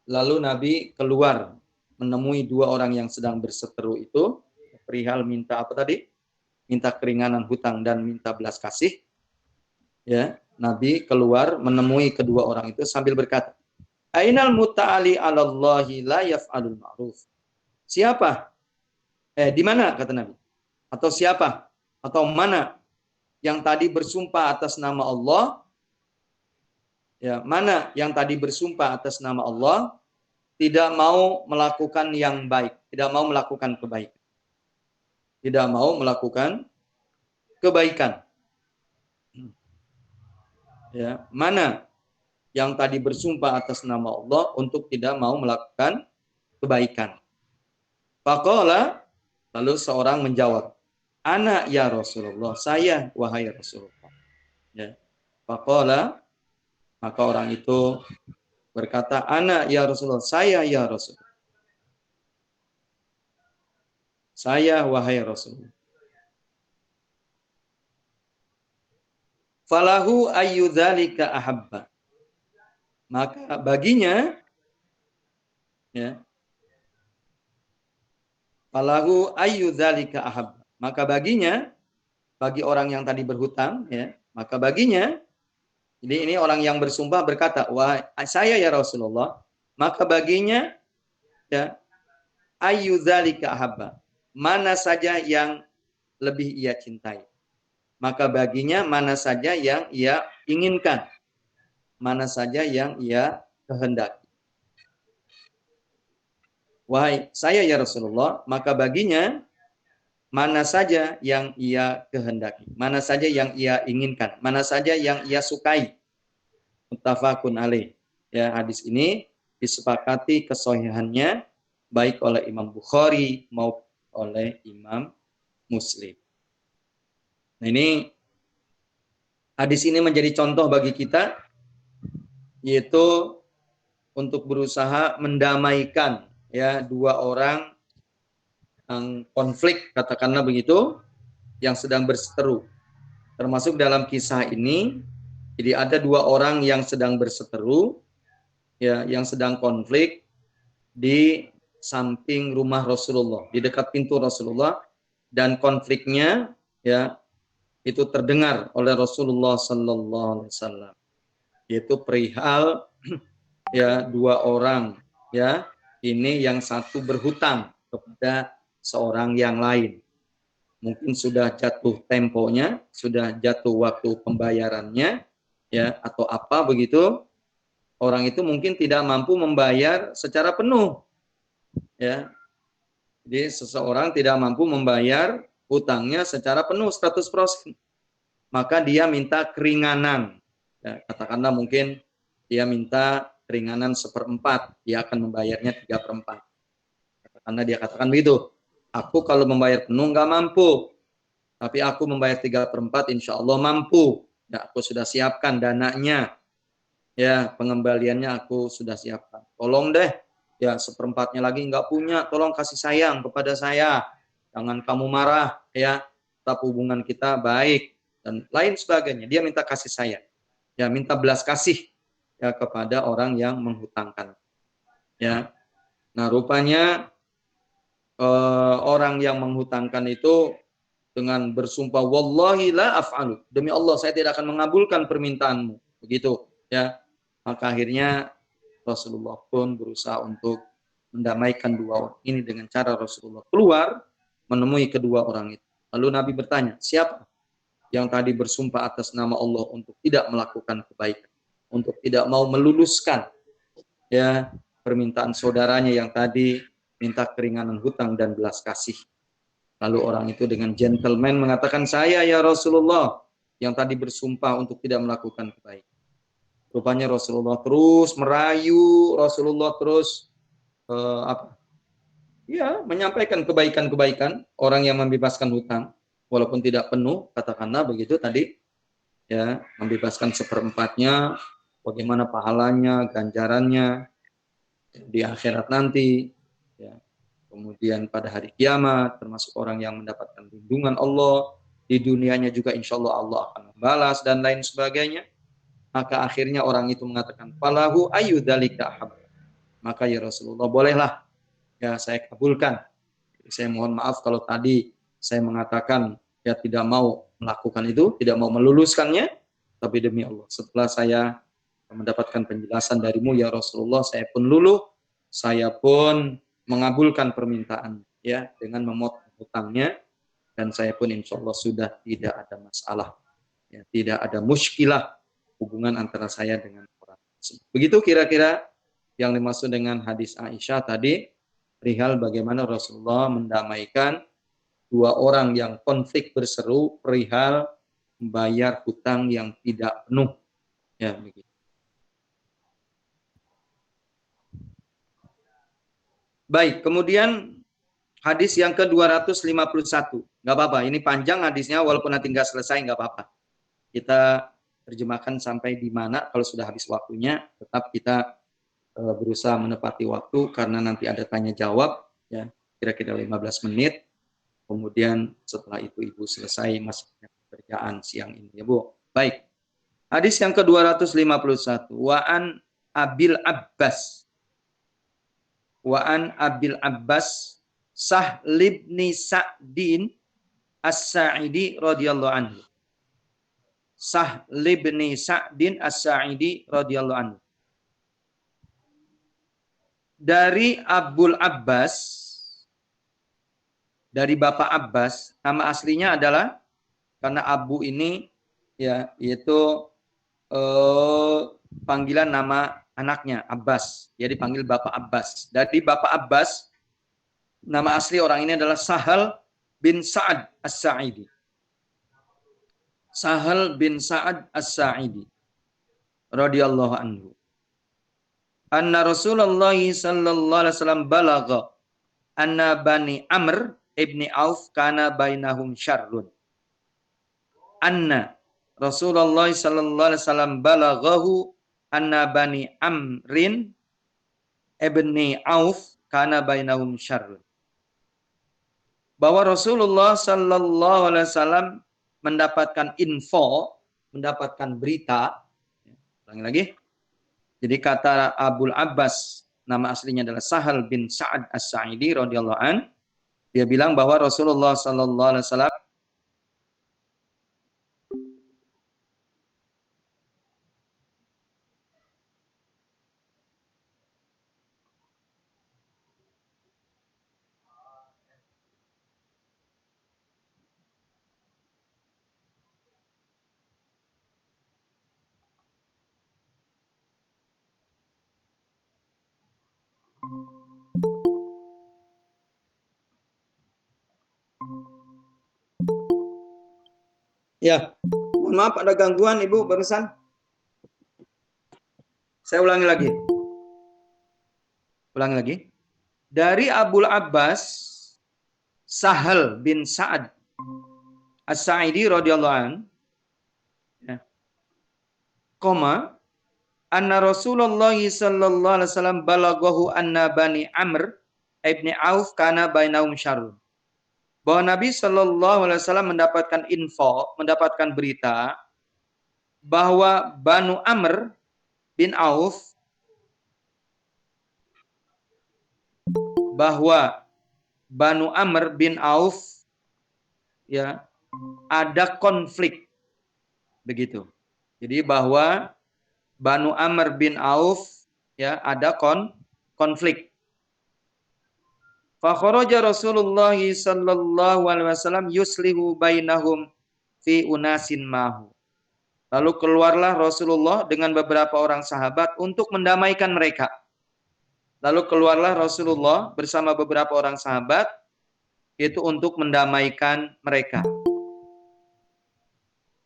Lalu Nabi keluar menemui dua orang yang sedang berseteru itu, perihal minta apa tadi? Minta keringanan hutang dan minta belas kasih. Ya, Nabi keluar menemui kedua orang itu sambil berkata, Ainal muta'ali 'alallahi la yaf'alul ma'ruf. Siapa? Di mana, kata Nabi? Atau siapa? Atau mana yang tadi bersumpah atas nama Allah? Ya, mana yang tadi bersumpah atas nama Allah tidak mau melakukan yang baik, tidak mau melakukan kebaikan. Tidak mau melakukan kebaikan. Ya, mana yang tadi bersumpah atas nama Allah untuk tidak mau melakukan kebaikan. Faqala, lalu seorang menjawab, ana ya Rasulullah, saya wahai Rasulullah. Ya. Faqala, maka orang itu berkata, ana ya Rasulullah, saya ya Rasulullah. Saya wahai Rasulullah. Falahu ayyudzalika ahabba. Maka baginya, ya, falahu ayyudzalika ahabba. Maka baginya, bagi orang yang tadi berhutang, ya, maka baginya, jadi ini orang yang bersumpah berkata, wah saya ya Rasulullah, maka baginya, ya, ayyudzalika ahabba, mana saja yang lebih ia cintai. Maka baginya mana saja yang ia inginkan, mana saja yang ia kehendaki. Wahai saya ya Rasulullah, maka baginya mana saja yang ia kehendaki, mana saja yang ia inginkan, mana saja yang ia sukai. Muttafaqun alaih. Ya, hadis ini disepakati kesahihannya baik oleh Imam Bukhari oleh Imam Muslim. Nah, ini hadis ini menjadi contoh bagi kita, yaitu untuk berusaha mendamaikan ya dua orang yang konflik, katakanlah begitu, yang sedang berseteru. Termasuk dalam kisah ini, jadi ada dua orang yang sedang berseteru, ya, yang sedang konflik di samping rumah Rasulullah, di dekat pintu Rasulullah, dan konfliknya ya itu terdengar oleh Rasulullah Sallallahu Alaihi Wasallam, yaitu perihal ya dua orang ya ini yang satu berhutang kepada seorang yang lain. Mungkin sudah jatuh temponya, sudah jatuh waktu pembayarannya, ya atau apa begitu. Orang itu mungkin tidak mampu membayar secara penuh, ya. Jadi seseorang tidak mampu membayar hutangnya secara penuh 100%. Maka dia minta keringanan. Ya, katakanlah mungkin dia minta keringanan 1/4, dia akan membayarnya 3/4. Katakanlah dia katakan begitu. Aku kalau membayar penuh nggak mampu, tapi aku membayar 3/4 insya Allah mampu. Ya, aku sudah siapkan dananya, ya pengembaliannya aku sudah siapkan. Tolong deh, ya 1/4-nya lagi nggak punya, tolong kasih sayang kepada saya. Jangan kamu marah, ya tetap hubungan kita baik dan lain sebagainya. Dia minta kasih sayang, ya minta belas kasih ya kepada orang yang menghutangkan. Ya, nah rupanya orang yang menghutangkan itu dengan bersumpah wallahi la af'alu, demi Allah saya tidak akan mengabulkan permintaanmu, begitu ya. Maka akhirnya Rasulullah pun berusaha untuk mendamaikan dua orang ini dengan cara Rasulullah keluar menemui kedua orang itu. Lalu Nabi bertanya, siapa yang tadi bersumpah atas nama Allah untuk tidak melakukan kebaikan, untuk tidak mau meluluskan ya permintaan saudaranya yang tadi minta keringanan hutang dan belas kasih. Lalu orang itu dengan gentleman mengatakan, saya ya Rasulullah yang tadi bersumpah untuk tidak melakukan kebaikan. Rupanya Rasulullah terus merayu, Rasulullah terus menyampaikan kebaikan-kebaikan orang yang membebaskan hutang, walaupun tidak penuh, katakanlah begitu tadi, ya membebaskan 1/4-nya, bagaimana pahalanya, ganjarannya di akhirat nanti. Ya. Kemudian pada hari kiamat termasuk orang yang mendapatkan lindungan Allah, di dunianya juga insya Allah Allah akan membalas dan lain sebagainya. Maka akhirnya orang itu mengatakan falahu ayyudzalika ahab. Maka ya Rasulullah bolehlah ya saya kabulkan. Saya mohon maaf kalau tadi saya mengatakan ya tidak mau melakukan itu, tidak mau meluluskannya, tapi demi Allah setelah saya mendapatkan penjelasan darimu ya Rasulullah, saya pun luluh, saya pun mengabulkan permintaan ya dengan memotong hutangnya, dan saya pun insya Allah sudah tidak ada masalah, ya, tidak ada muskilah hubungan antara saya dengan orang. Begitu kira-kira yang dimaksud dengan hadis Aisyah tadi, perihal bagaimana Rasulullah mendamaikan dua orang yang konflik berseru perihal membayar hutang yang tidak penuh, ya begitu. Baik, kemudian hadis yang ke-251. Nggak apa-apa, ini panjang hadisnya, walaupun nanti nggak selesai, nggak apa-apa. Kita terjemahkan sampai di mana, kalau sudah habis waktunya, tetap kita berusaha menepati waktu, karena nanti ada tanya jawab, ya kira-kira 15 menit. Kemudian setelah itu Ibu selesai masuknya pekerjaan siang ini, ya Bu. Baik, hadis yang ke-251. Wa'an Abil Abbas. Wa'an Abil Abbas Sahl ibn Sa'din As-Sa'idi radhiyallahu anhu. Sahl ibn Sa'din As-Sa'idi radhiyallahu anhu. Dari Abul Abbas, dari Bapak Abbas, nama aslinya adalah, karena Abu ini ya yaitu panggilan nama anaknya Abbas, dia dipanggil Bapak Abbas. Dari Bapak Abbas, nama asli orang ini adalah Sahal bin Sa'ad As-Sa'idi. Sahal bin Sa'ad As-Sa'idi radhiyallahu anhu. Anna Rasulullah sallallahu alaihi wasallam balagha anna Bani Amr ibni Auf kana bainahum syarrun. Anna Rasulullah sallallahu alaihi wasallam balaghahu anna bani Amrin ibni Auf kana bainahum syarrun. Bahwa Rasulullah sallallahu alaihi wasallam mendapatkan info, mendapatkan berita. Ulangi lagi. Jadi kata Abul Abbas, nama aslinya adalah Sahal bin Sa'ad As-Sa'idi radhiyallahu an, dia bilang bahwa Rasulullah sallallahu alaihi wasallam ya, mohon maaf ada gangguan Ibu barusan. Saya ulangi lagi. Ulangi lagi. Dari Abul Abbas Sahal bin Sa'ad As-Sa'idi radhiyallahu an, ya, anna Rasulullah sallallahu alaihi wasallam balaghahu anna bani Amr ibni Auf kana bainahum syarrun. Bahwa Nabi sallallahu alaihi wasallam mendapatkan info, mendapatkan berita bahwa Banu Amr bin Auf, bahwa Banu Amr bin Auf, ya, ada konflik, begitu. Jadi bahwa Banu Amr bin Auf, ya, ada konflik. Fa kharaja Rasulullah sallallahu alaihi wasallam yuslihu bainahum fi unasin mahu. Lalu keluarlah Rasulullah dengan beberapa orang sahabat untuk mendamaikan mereka. Lalu keluarlah Rasulullah bersama beberapa orang sahabat itu untuk mendamaikan mereka.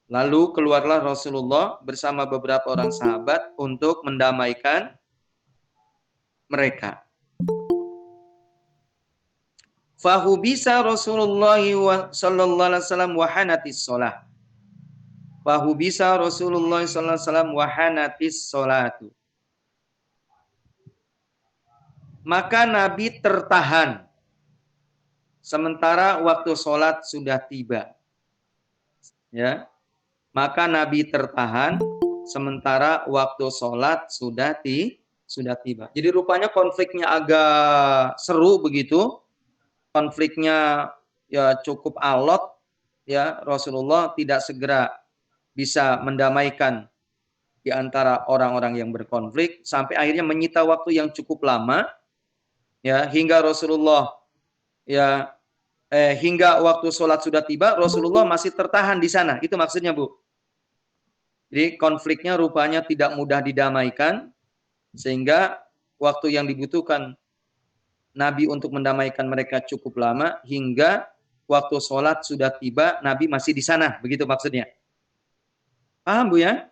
Lalu keluarlah Rasulullah bersama beberapa orang sahabat untuk mendamaikan mereka. Fahubisa Rasulullah sallallahu alaihi wasallam wahanatis shalah. Fahubisa Rasulullah sallallahu alaihi wasallam wahanatis sholatu. Maka Nabi tertahan sementara waktu sholat sudah tiba. Ya. Maka Nabi tertahan sementara waktu sholat sudah tiba. Jadi rupanya konfliknya agak seru begitu. Konfliknya ya cukup alot, ya, Rasulullah tidak segera bisa mendamaikan di antara orang-orang yang berkonflik sampai akhirnya menyita waktu yang cukup lama, ya, hingga Rasulullah, ya, hingga waktu sholat sudah tiba Rasulullah masih tertahan di sana. Itu maksudnya, Bu. Jadi konfliknya rupanya tidak mudah didamaikan sehingga waktu yang dibutuhkan Nabi untuk mendamaikan mereka cukup lama hingga waktu sholat sudah tiba, Nabi masih di sana. Begitu maksudnya. Paham, Bu, ya?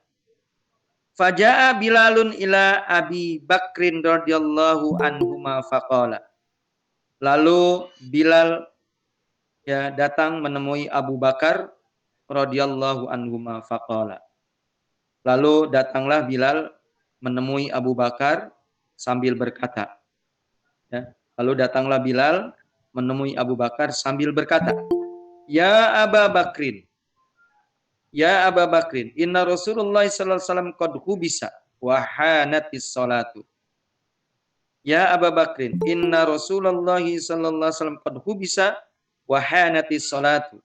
Faja'a Bilalun ila Abi Bakrin radhiyallahu anhuma faqala. Lalu Bilal, ya, datang menemui Abu Bakar radhiyallahu anhuma faqala. Lalu datanglah Bilal menemui Abu Bakar sambil berkata, ya. Lalu datanglah Bilal menemui Abu Bakar sambil berkata, Ya Aba Bakrin, Ya Aba Bakrin, inna Rasulullah sallallahu alaihi wasallam qad hubisa wa hanatis salatu. Ya Aba Bakrin, inna Rasulullah sallallahu alaihi wasallam qad hubisa wa hanatis salatu.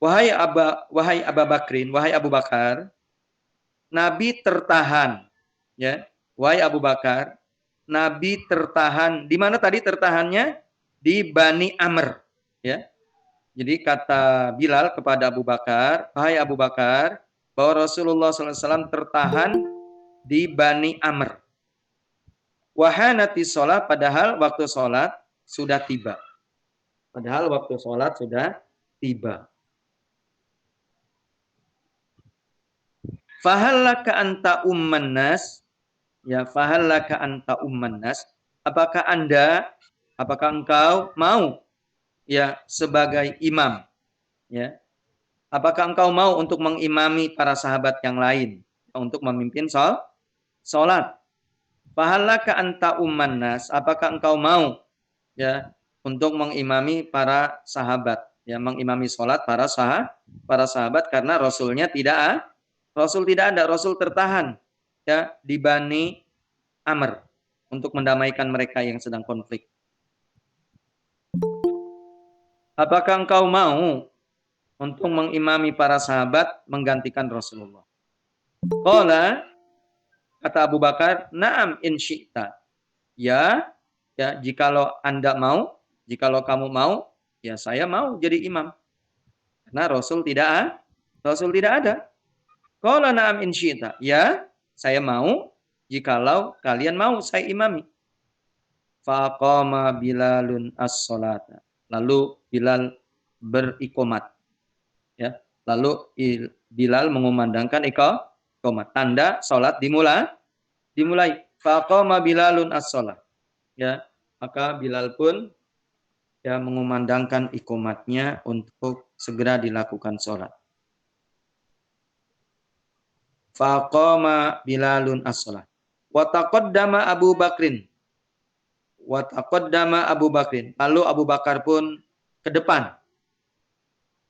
Wahai Aba Bakrin, wahai Abu Bakar, Nabi tertahan, ya. Wahai Abu Bakar, Nabi tertahan. Di mana tadi tertahannya? Di Bani Amr, ya. Jadi kata Bilal kepada Abu Bakar, wahai Abu Bakar, bahwa Rasulullah SAW tertahan di Bani Amr. Wahanati sholat, padahal waktu sholat sudah tiba. Padahal waktu sholat sudah tiba. Fahallaka anta umman nas, ya, fahallaka anta umman nas, apakah engkau mau, ya sebagai imam, ya. Apakah engkau mau untuk mengimami para sahabat yang lain untuk memimpin salat? Fahalaka anta umman nas, apakah engkau mau ya untuk mengimami para sahabat, ya mengimami salat para sahabat karena Rasul tidak ada, Rasul tertahan ya di Bani Amr untuk mendamaikan mereka yang sedang konflik. Apakah engkau mau untuk mengimami para sahabat menggantikan Rasulullah? Qala, kata Abu Bakar, na'am in syi'ta. Ya, jikalau Anda mau, jikalau kamu mau, ya saya mau jadi imam. Karena Rasul tidak ada. Qala na'am in syi'ta. Ya, saya mau jikalau kalian mau saya imami. Faqama Bilalun as-salata. Lalu Bilal beriqamat. Ya, lalu Bilal mengumandangkan iqamat, tanda salat dimulai. Faqama Bilalun as-salat. Ya, maka Bilal pun ya mengumandangkan iqamatnya untuk segera dilakukan salat. Faqama Bilalun as-salat. Wa taqaddama Abu Bakrin. Lalu Abu Bakar pun ke depan.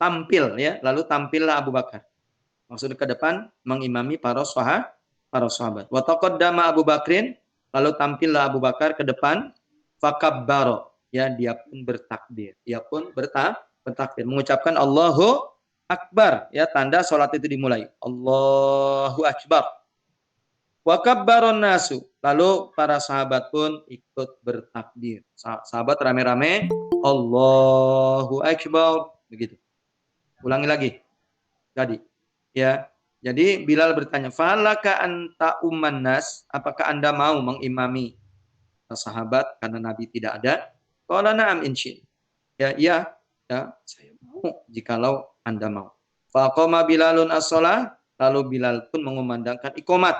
Tampil ya, lalu tampillah Abu Bakar. Maksudnya ke depan mengimami para sahabat. Wa taqaddama Abu Bakrin, lalu tampillah Abu Bakar ke depan, fakabbaro, ya dia pun bertakbir. Bertakbir mengucapkan Allahu Akbar, ya tanda salat itu dimulai. Allahu Akbar. Wa kabbaron nasu, lalu para sahabat pun ikut bertakbir. Sahabat rame-rame Allahu Akbar, begitu. Ulangi lagi. Jadi Bilal bertanya, "Falaka anta umman nas?" Apakah Anda mau mengimami sahabat karena Nabi tidak ada? Qala na'am insya. Ya, saya mau jikalau Anda mau. Faqama Bilalun as-shalah, lalu Bilal pun mengumandangkan iqamat.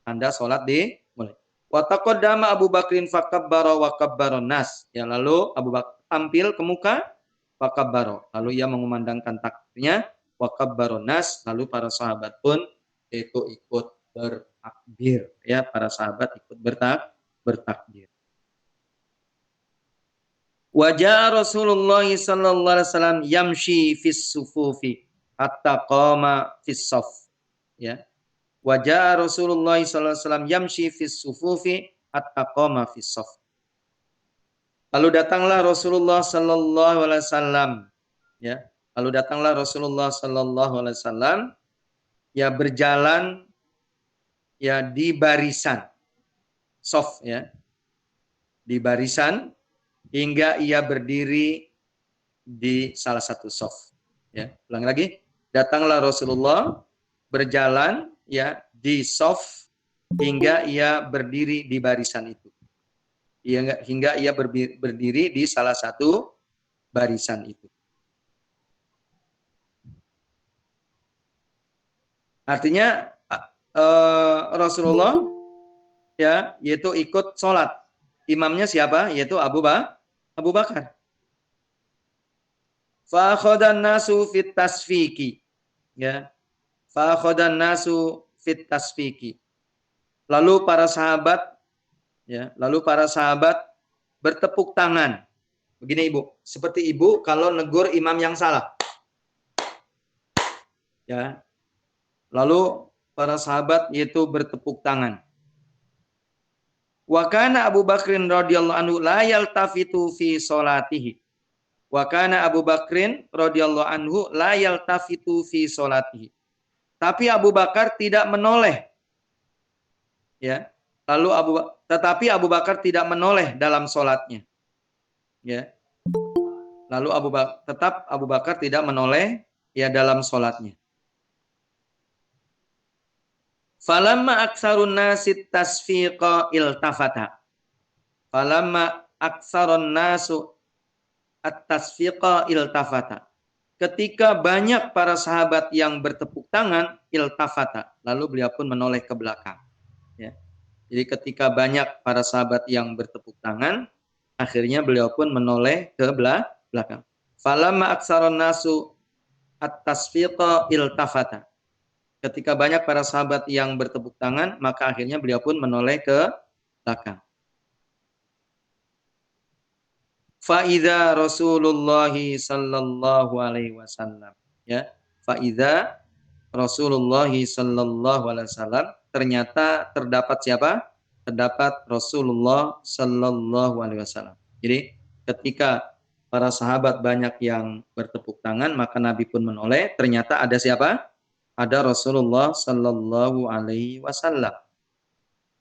Anda salat dimulai. Wa taqaddama Abu Bakrin fakabbara wa kabbaron nas. Ya, lalu Abu Bakar tampil ke muka, fakabbara. Lalu ia mengumandangkan takbirnya, wa kabbaron nas, lalu para sahabat pun itu ikut bertakbir. Ya, para sahabat ikut bertakbir. Wajah Rasulullah sallallahu alaihi wasallam yamshi fis sufufi hatta qama fis saf. Ya. Wajah Rasulullah sallallahu alaihi wasallam yamshi fis sufufi hatta qama fis saf. Lalu datanglah Rasulullah sallallahu alaihi wasallam, ya. Lalu datanglah Rasulullah sallallahu alaihi wasallam ya berjalan ya di barisan saf, ya. Di barisan hingga ia berdiri di salah satu saf. Ya, ulang lagi. Datanglah Rasulullah berjalan ya di saf hingga ia berdiri di barisan itu. Hingga ia berdiri di salah satu barisan itu. Artinya Rasulullah ya yaitu ikut sholat. Imamnya siapa? Yaitu Abu Bakar. Fa akhadan nasu fit tasfiki. Ya. Fa akhadan nasu fit tasfiki. Lalu para sahabat bertepuk tangan. Begini Ibu, seperti Ibu kalau negur imam yang salah. Ya. Lalu para sahabat yaitu bertepuk tangan. Wa kana Abu Bakrin radhiyallahu anhu la yaltafitu fi sholatihi. Wa kana Abu Bakrin radhiyallahu anhu la yaltafitu fi sholatihi. Tapi Abu Bakar tidak menoleh. Ya. Tetapi Abu Bakar tidak menoleh dalam salatnya. Ya. Lalu Abu Bakar tidak menoleh ya dalam salatnya. Falamma aksarun nasit tasfiqa iltafata. Falamma aksarun nasu at-tasfiqa iltafata. Ketika banyak para sahabat yang bertepuk tangan, iltafata. Lalu beliau pun menoleh ke belakang. Ya. Jadi ketika banyak para sahabat yang bertepuk tangan, akhirnya beliau pun menoleh ke belakang. Falamma aksaron nasu at-tasfiqa iltafata. Ketika banyak para sahabat yang bertepuk tangan, maka akhirnya beliau pun menoleh ke belakang. Fa'idha Rasulullah sallallahu alaihi wasallam. Ya, fa'idha Rasulullah sallallahu alaihi wasallam, ternyata terdapat siapa? Terdapat Rasulullah sallallahu alaihi wasallam. Jadi ketika para sahabat banyak yang bertepuk tangan, maka Nabi pun menoleh, ternyata ada siapa? Ada Rasulullah sallallahu alaihi wasallam.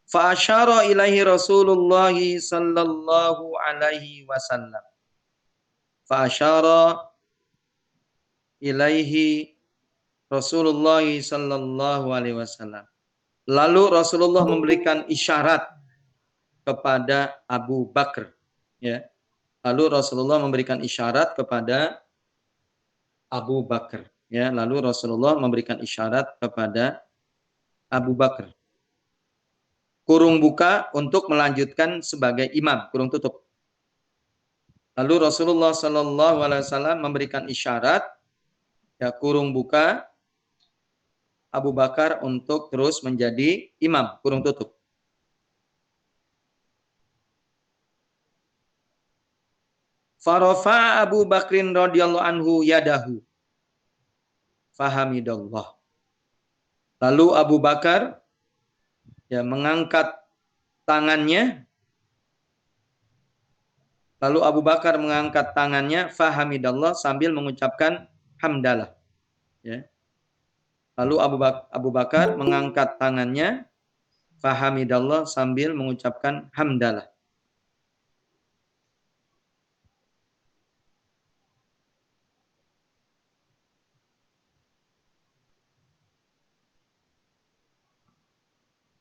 Fa asyara ilaihi Rasulullah sallallahu alaihi wasallam. Fa asyara ilaihi Rasulullah sallallahu alaihi wasallam. Lalu Rasulullah memberikan isyarat kepada Abu Bakar, ya. Lalu Rasulullah memberikan isyarat kepada Abu Bakar, ya. Lalu Rasulullah memberikan isyarat kepada Abu Bakar. Kurung buka untuk melanjutkan sebagai imam, kurung tutup. Lalu Rasulullah sallallahu alaihi wasallam memberikan isyarat, ya, kurung buka, Abu Bakar untuk terus menjadi imam, kurung tutup. Farafa Abu Bakrin radhiyallahu anhu yadahu. Fahamidallah. Lalu Abu Bakar, ya, mengangkat tangannya. Lalu Abu Bakar mengangkat tangannya, fahamidallah, sambil mengucapkan hamdalah. Ya. Lalu Abu Bakar mengangkat tangannya, fahamidallah, sambil mengucapkan hamdalah.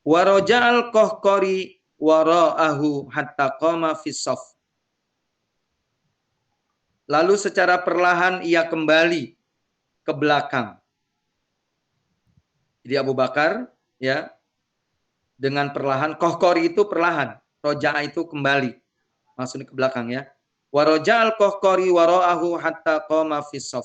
Waraja'al Qahqari wara'ahu hatta qama fis shaf. Lalu secara perlahan ia kembali ke belakang. Jadi Abu Bakar, ya, dengan perlahan, Qahqari itu perlahan, roja'a itu kembali, maksudnya ke belakang, ya. Waraja'al Qahqari wara'ahu hatta qama fis shaf.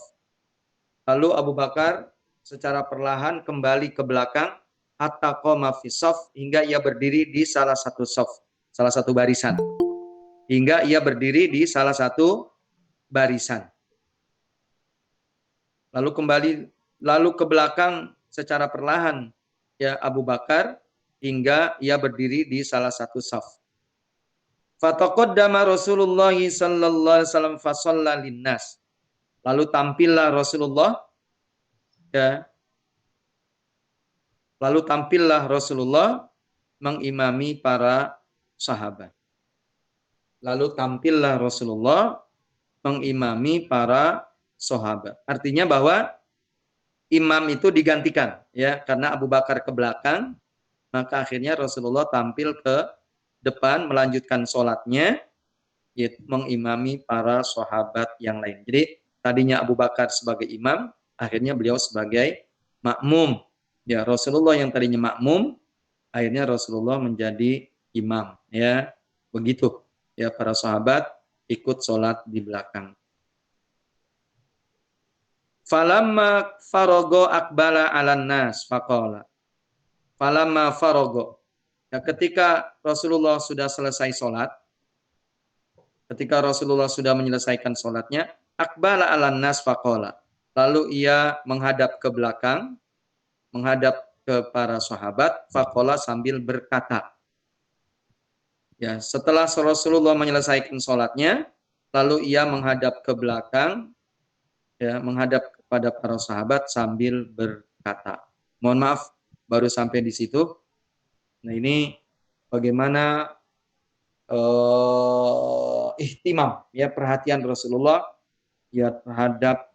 Lalu Abu Bakar secara perlahan kembali ke belakang, hatta qama fi shaf, hingga ia berdiri di salah satu shaf, salah satu barisan. Hingga ia berdiri di salah satu barisan. Lalu ke belakang secara perlahan, ya, Abu Bakar, hingga ia berdiri di salah satu shaf. Fataqaddama Rasulullah sallallahu alaihi wasallam fa shalla linnas. Lalu tampillah Rasulullah, ya, lalu tampillah Rasulullah mengimami para sahabat. Lalu tampillah Rasulullah mengimami para sahabat. Artinya bahwa imam itu digantikan, ya, karena Abu Bakar ke belakang, maka akhirnya Rasulullah tampil ke depan melanjutkan sholatnya, yaitu mengimami para sahabat yang lain. Jadi tadinya Abu Bakar sebagai imam, akhirnya beliau sebagai makmum. Ya, Rasulullah yang tadinya makmum, akhirnya Rasulullah menjadi imam. Ya, begitu. Ya, para sahabat ikut sholat di belakang. Falamma farogo akbala alan nas faqala. Falamma farogo. Ya, ketika Rasulullah sudah selesai sholat, ketika Rasulullah sudah menyelesaikan sholatnya, akbala alan nas faqala. Lalu ia menghadap ke belakang, menghadap ke para sahabat, faqala, sambil berkata. Ya, setelah Rasulullah menyelesaikan sholatnya, lalu ia menghadap ke belakang, ya, menghadap kepada para sahabat sambil berkata. Mohon maaf, baru sampai di situ. Nah, ini bagaimana ihtimam, ya, perhatian Rasulullah, ya, terhadap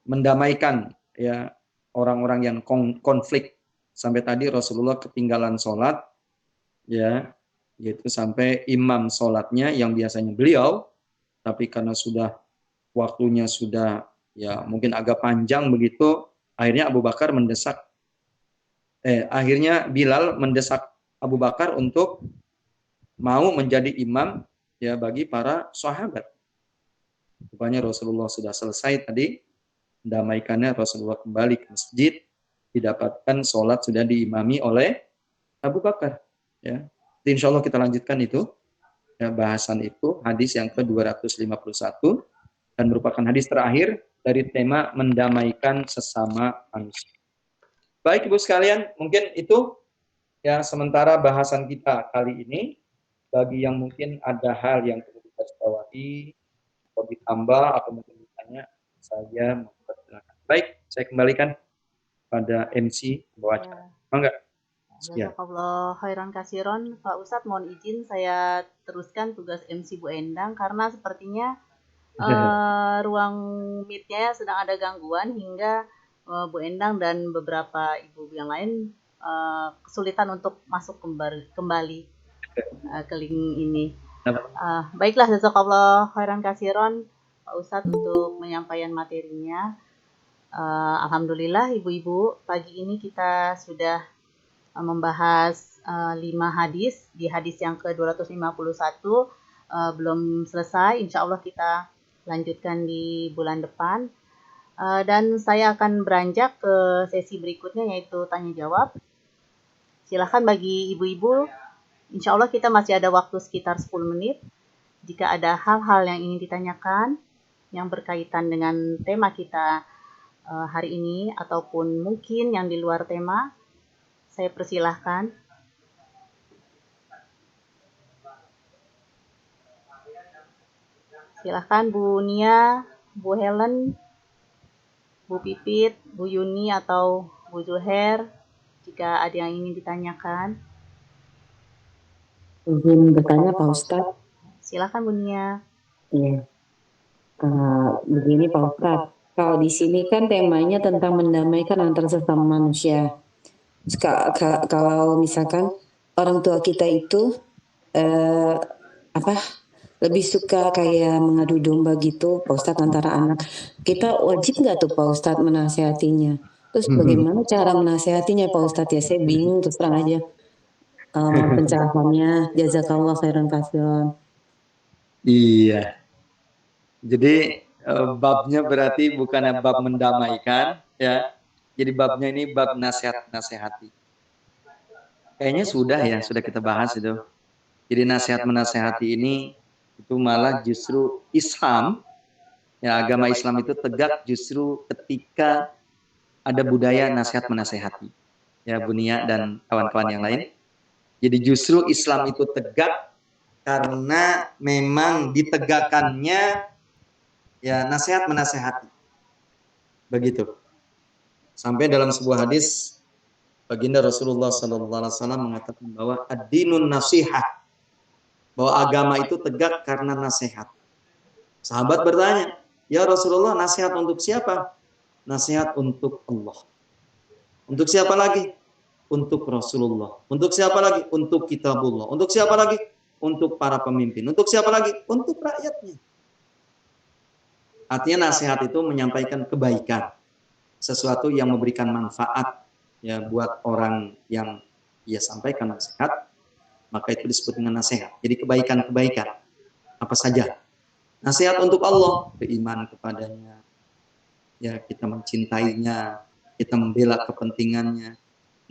mendamaikan, ya, orang-orang yang konflik. Sampai tadi Rasulullah ketinggalan sholat, ya, yaitu sampai imam sholatnya yang biasanya beliau, tapi karena sudah waktunya sudah, ya, mungkin agak panjang begitu, akhirnya akhirnya Bilal mendesak Abu Bakar untuk mau menjadi imam ya bagi para sahabat. Rupanya Rasulullah sudah selesai tadi mendamaikannya, Rasulullah kembali ke masjid, didapatkan sholat sudah diimami oleh Abu Bakar. Ya, insya Allah kita lanjutkan itu ya, bahasan itu hadis yang ke-251 dan merupakan hadis terakhir dari tema mendamaikan sesama manusia. Baik Ibu sekalian, mungkin itu ya sementara bahasan kita kali ini. Bagi yang mungkin ada hal yang perlu digarisbawahi atau ditambah atau mungkin ditanya, saya mempersilakan. Baik, saya kembalikan pada MC bawa acara. Enggak? Ya. Jazakallah khairan kasiron. Pak Ustadz, mohon izin saya teruskan tugas MC Bu Endang karena sepertinya ruang meet-nya sedang ada gangguan hingga Bu Endang dan beberapa ibu yang lain kesulitan untuk masuk kembali ke link ini. Baiklah, jazakallah khairan kasiron Pak Ustadz untuk menyampaikan materinya. Alhamdulillah ibu-ibu, pagi ini kita sudah membahas 5 hadis. Di hadis yang ke-251 belum selesai, insya Allah kita lanjutkan di bulan depan. Dan saya akan beranjak ke sesi berikutnya, yaitu tanya jawab. Silahkan bagi ibu-ibu, insya Allah kita masih ada waktu sekitar 10 menit. Jika ada hal-hal yang ingin ditanyakan yang berkaitan dengan tema kita hari ini, ataupun mungkin yang di luar tema, saya persilahkan. Silahkan Bu Nia, Bu Helen, Bu Pipit, Bu Yuni, atau Bu Zuher, jika ada yang ingin ditanyakan. Izin bertanya Pak Ustadz. Silakan Bu Nia. Iya. Begini Pak Ustadz, kalau di sini kan temanya tentang mendamaikan antar sesama manusia. Kalau misalkan orang tua kita itu lebih suka kayak mengadu domba gitu Pak Ustadz antara anak, kita wajib nggak tuh Pak Ustadz menasehatinya? Terus bagaimana cara menasehatinya Pak Ustadz? Ya saya bingung, terus terang aja. Pencerahannya, jazakallah khairan kasiran. Iya. Jadi babnya berarti bukan bab mendamaikan, ya. Jadi babnya ini bab nasihat-nasihati. Kayaknya sudah kita bahas itu. Jadi nasihat menasihati ini itu malah justru Islam, ya agama Islam itu tegak justru ketika ada budaya nasihat menasihati. Ya Bu Nia dan kawan-kawan yang lain. Jadi justru Islam itu tegak karena memang ditegakkannya ya nasihat menasehati. Begitu. Sampai dalam sebuah hadis baginda Rasulullah SAW mengatakan bahwa ad-dinun nasihah, bahwa agama itu tegak karena nasihat. Sahabat bertanya, ya Rasulullah, nasihat untuk siapa? Nasihat untuk Allah. Untuk siapa lagi? Untuk Rasulullah. Untuk siapa lagi? Untuk kitabullah. Untuk siapa lagi? Untuk para pemimpin. Untuk siapa lagi? Untuk rakyatnya. Artinya nasihat itu menyampaikan kebaikan. Sesuatu yang memberikan manfaat ya buat orang yang ia sampaikan nasihat, maka itu disebut dengan nasihat. Jadi kebaikan-kebaikan. Apa saja. Nasihat untuk Allah, beriman kepadanya. Ya, kita mencintainya, kita membela kepentingannya.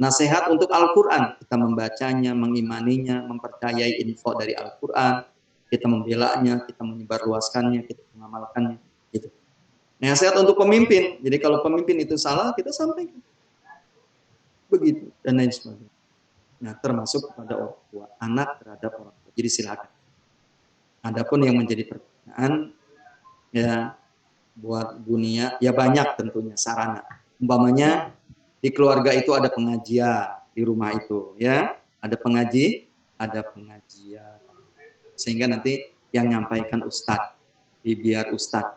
Nasihat untuk Al-Quran, kita membacanya, mengimaninya, mempercayai info dari Al-Quran, kita membelanya, kita menyebarluaskannya, kita mengamalkannya. Gitu. Nasihat untuk pemimpin, jadi kalau pemimpin itu salah, kita sampaikan. Begitu, dan lain sebagainya. Nah, termasuk kepada orang tua, anak terhadap orang tua. Jadi silakan. Adapun yang menjadi pertanyaan, ya buat dunia, ya banyak tentunya sarana. Umpamanya, di keluarga itu ada pengajian di rumah itu, ya ada pengajian, sehingga nanti yang nyampaikan ustadz, biar ustadz,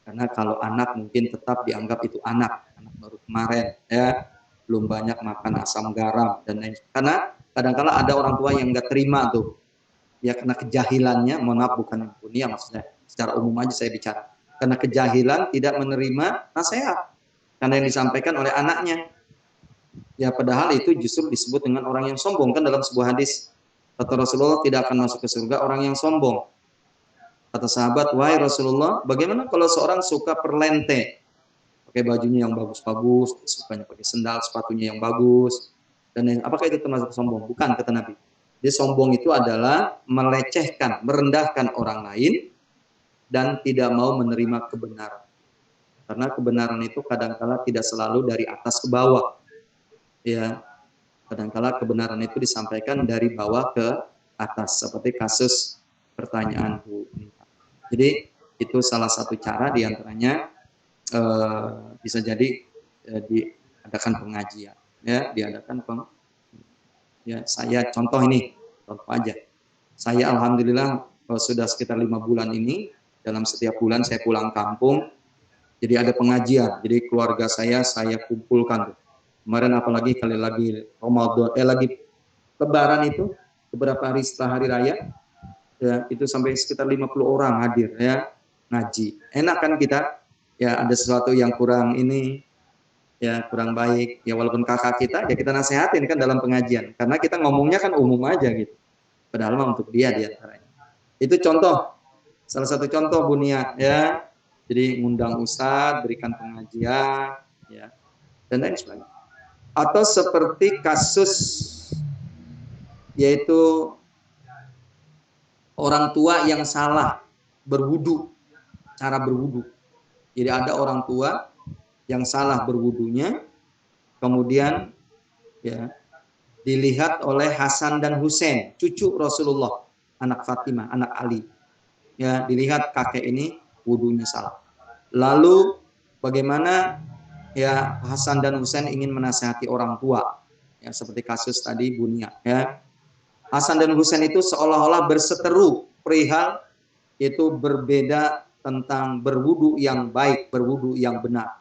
karena kalau anak mungkin tetap dianggap itu anak baru kemarin, ya belum banyak makan asam garam dan lain. Karena kadang-kala ada orang tua yang nggak terima tuh, ya karena kejahilannya, mohon maaf bukan dunia maksudnya, secara umum aja saya bicara, karena kejahilan tidak menerima nasihat karena yang disampaikan oleh anaknya. Ya padahal itu justru disebut dengan orang yang sombong, kan dalam sebuah hadis kata Rasulullah tidak akan masuk ke surga orang yang sombong. Kata sahabat, wahai Rasulullah, bagaimana kalau seorang suka perlente, pakai bajunya yang bagus-bagus, sukanya pakai sendal, sepatunya yang bagus, dan apakah itu termasuk sombong? Bukan, kata Nabi. Dia sombong itu adalah melecehkan, merendahkan orang lain, dan tidak mau menerima kebenaran. Karena kebenaran itu kadangkala tidak selalu dari atas ke bawah. Ya, kadangkala kebenaran itu disampaikan dari bawah ke atas, seperti kasus pertanyaan Bu. Jadi itu salah satu cara diantaranya bisa jadi diadakan pengajian, ya, ya, saya contoh aja. Saya alhamdulillah sudah sekitar 5 bulan ini, dalam setiap bulan saya pulang kampung, jadi ada pengajian. Jadi keluarga saya kumpulkan. Kemarin apalagi kali lagi Ramadan, lagi Lebaran itu, beberapa hari setelah hari raya, ya, itu sampai sekitar 50 orang hadir, ya, ngaji. Enak kan kita, ya, ada sesuatu yang kurang ya, kurang baik, ya, walaupun kakak kita, ya kita nasehatin kan dalam pengajian, karena kita ngomongnya kan umum aja gitu, padahal mah untuk dia diantaranya. Itu contoh, salah satu contoh Bu Nia, ya, jadi ngundang ustadz, berikan pengajian, ya, dan lain sebagainya. Atau seperti kasus, yaitu orang tua yang salah berwudu, cara berwudu. Jadi ada orang tua yang salah berwudunya, kemudian, ya, dilihat oleh Hasan dan Husain, cucu Rasulullah, anak Fatimah, anak Ali. Ya, dilihat kakek ini wudunya salah. Lalu bagaimana, ya, Hasan dan Husain ingin menasihati orang tua, ya, seperti kasus tadi Bu Nia, ya. Hasan dan Husain itu seolah-olah berseteru perihal itu berbeda tentang berwudu yang baik, berwudu yang benar.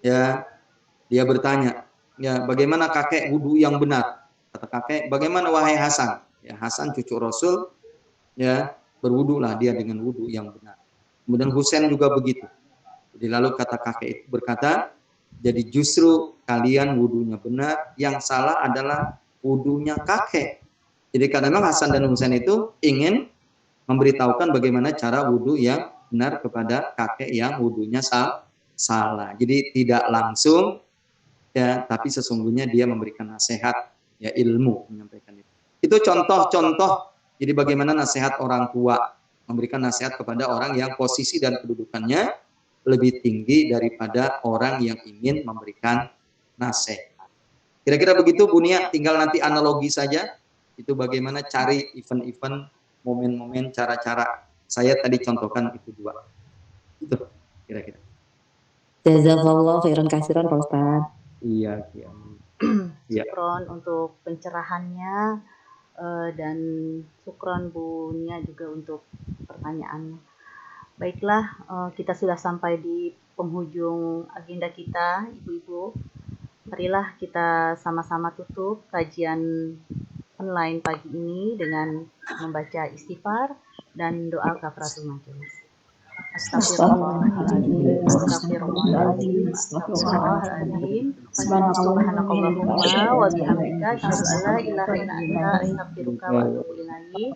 Ya, dia bertanya, ya, bagaimana kakek wudu yang benar? Kata kakek, bagaimana wahai Hasan? Ya, Hasan cucu Rasul, ya, berwudulah dia dengan wudu yang benar. Kemudian Husain juga begitu. Jadi lalu kata kakek itu berkata, jadi justru kalian wudunya benar, yang salah adalah wudunya kakek. Jadi karena memang Hasan dan Husain itu ingin memberitahukan bagaimana cara wudu yang benar kepada kakek yang wudunya salah. Jadi tidak langsung, ya, tapi sesungguhnya dia memberikan nasihat, ya, ilmu, menyampaikan itu. Itu contoh-contoh. Jadi bagaimana nasihat orang tua, memberikan nasihat kepada orang yang posisi dan kedudukannya lebih tinggi daripada orang yang ingin memberikan nasihat. Kira-kira begitu Bu Nia, tinggal nanti analogi saja. Itu bagaimana cari event-event, momen-momen, cara-cara. Saya tadi contohkan itu 2. Itu kira-kira. Jazakallah khairan kasiran Pak Ustadz. Iya. Syukron untuk pencerahannya, dan syukron Bu Nia juga untuk pertanyaannya. Baiklah, kita sudah sampai di penghujung agenda kita, Ibu-ibu. Marilah kita sama-sama tutup kajian online pagi ini dengan membaca istighfar dan doa kafaratul majelis. Astagfirullahaladzim, astagfirullahaladzim, astagfirullahaladzim. Subhanakallahumma wa bihamdika asyhadu an la ilaha illa anta astaghfiruka wa atubu ilaik.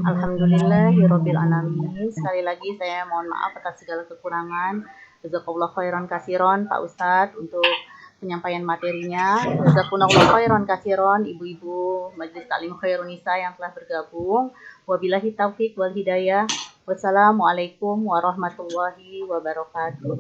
Alhamdulillahirabbil alamin. Sekali lagi saya mohon maaf atas segala kekurangan. Jazakallahu khairan katsiran Pak Ustadz untuk penyampaian materinya. Jazakumullahu khairan katsiran ibu-ibu Majelis Taklim Khairun Nisa yang telah bergabung. Wabillahi taufik wal hidayah. Wassalamualaikum warahmatullahi wabarakatuh.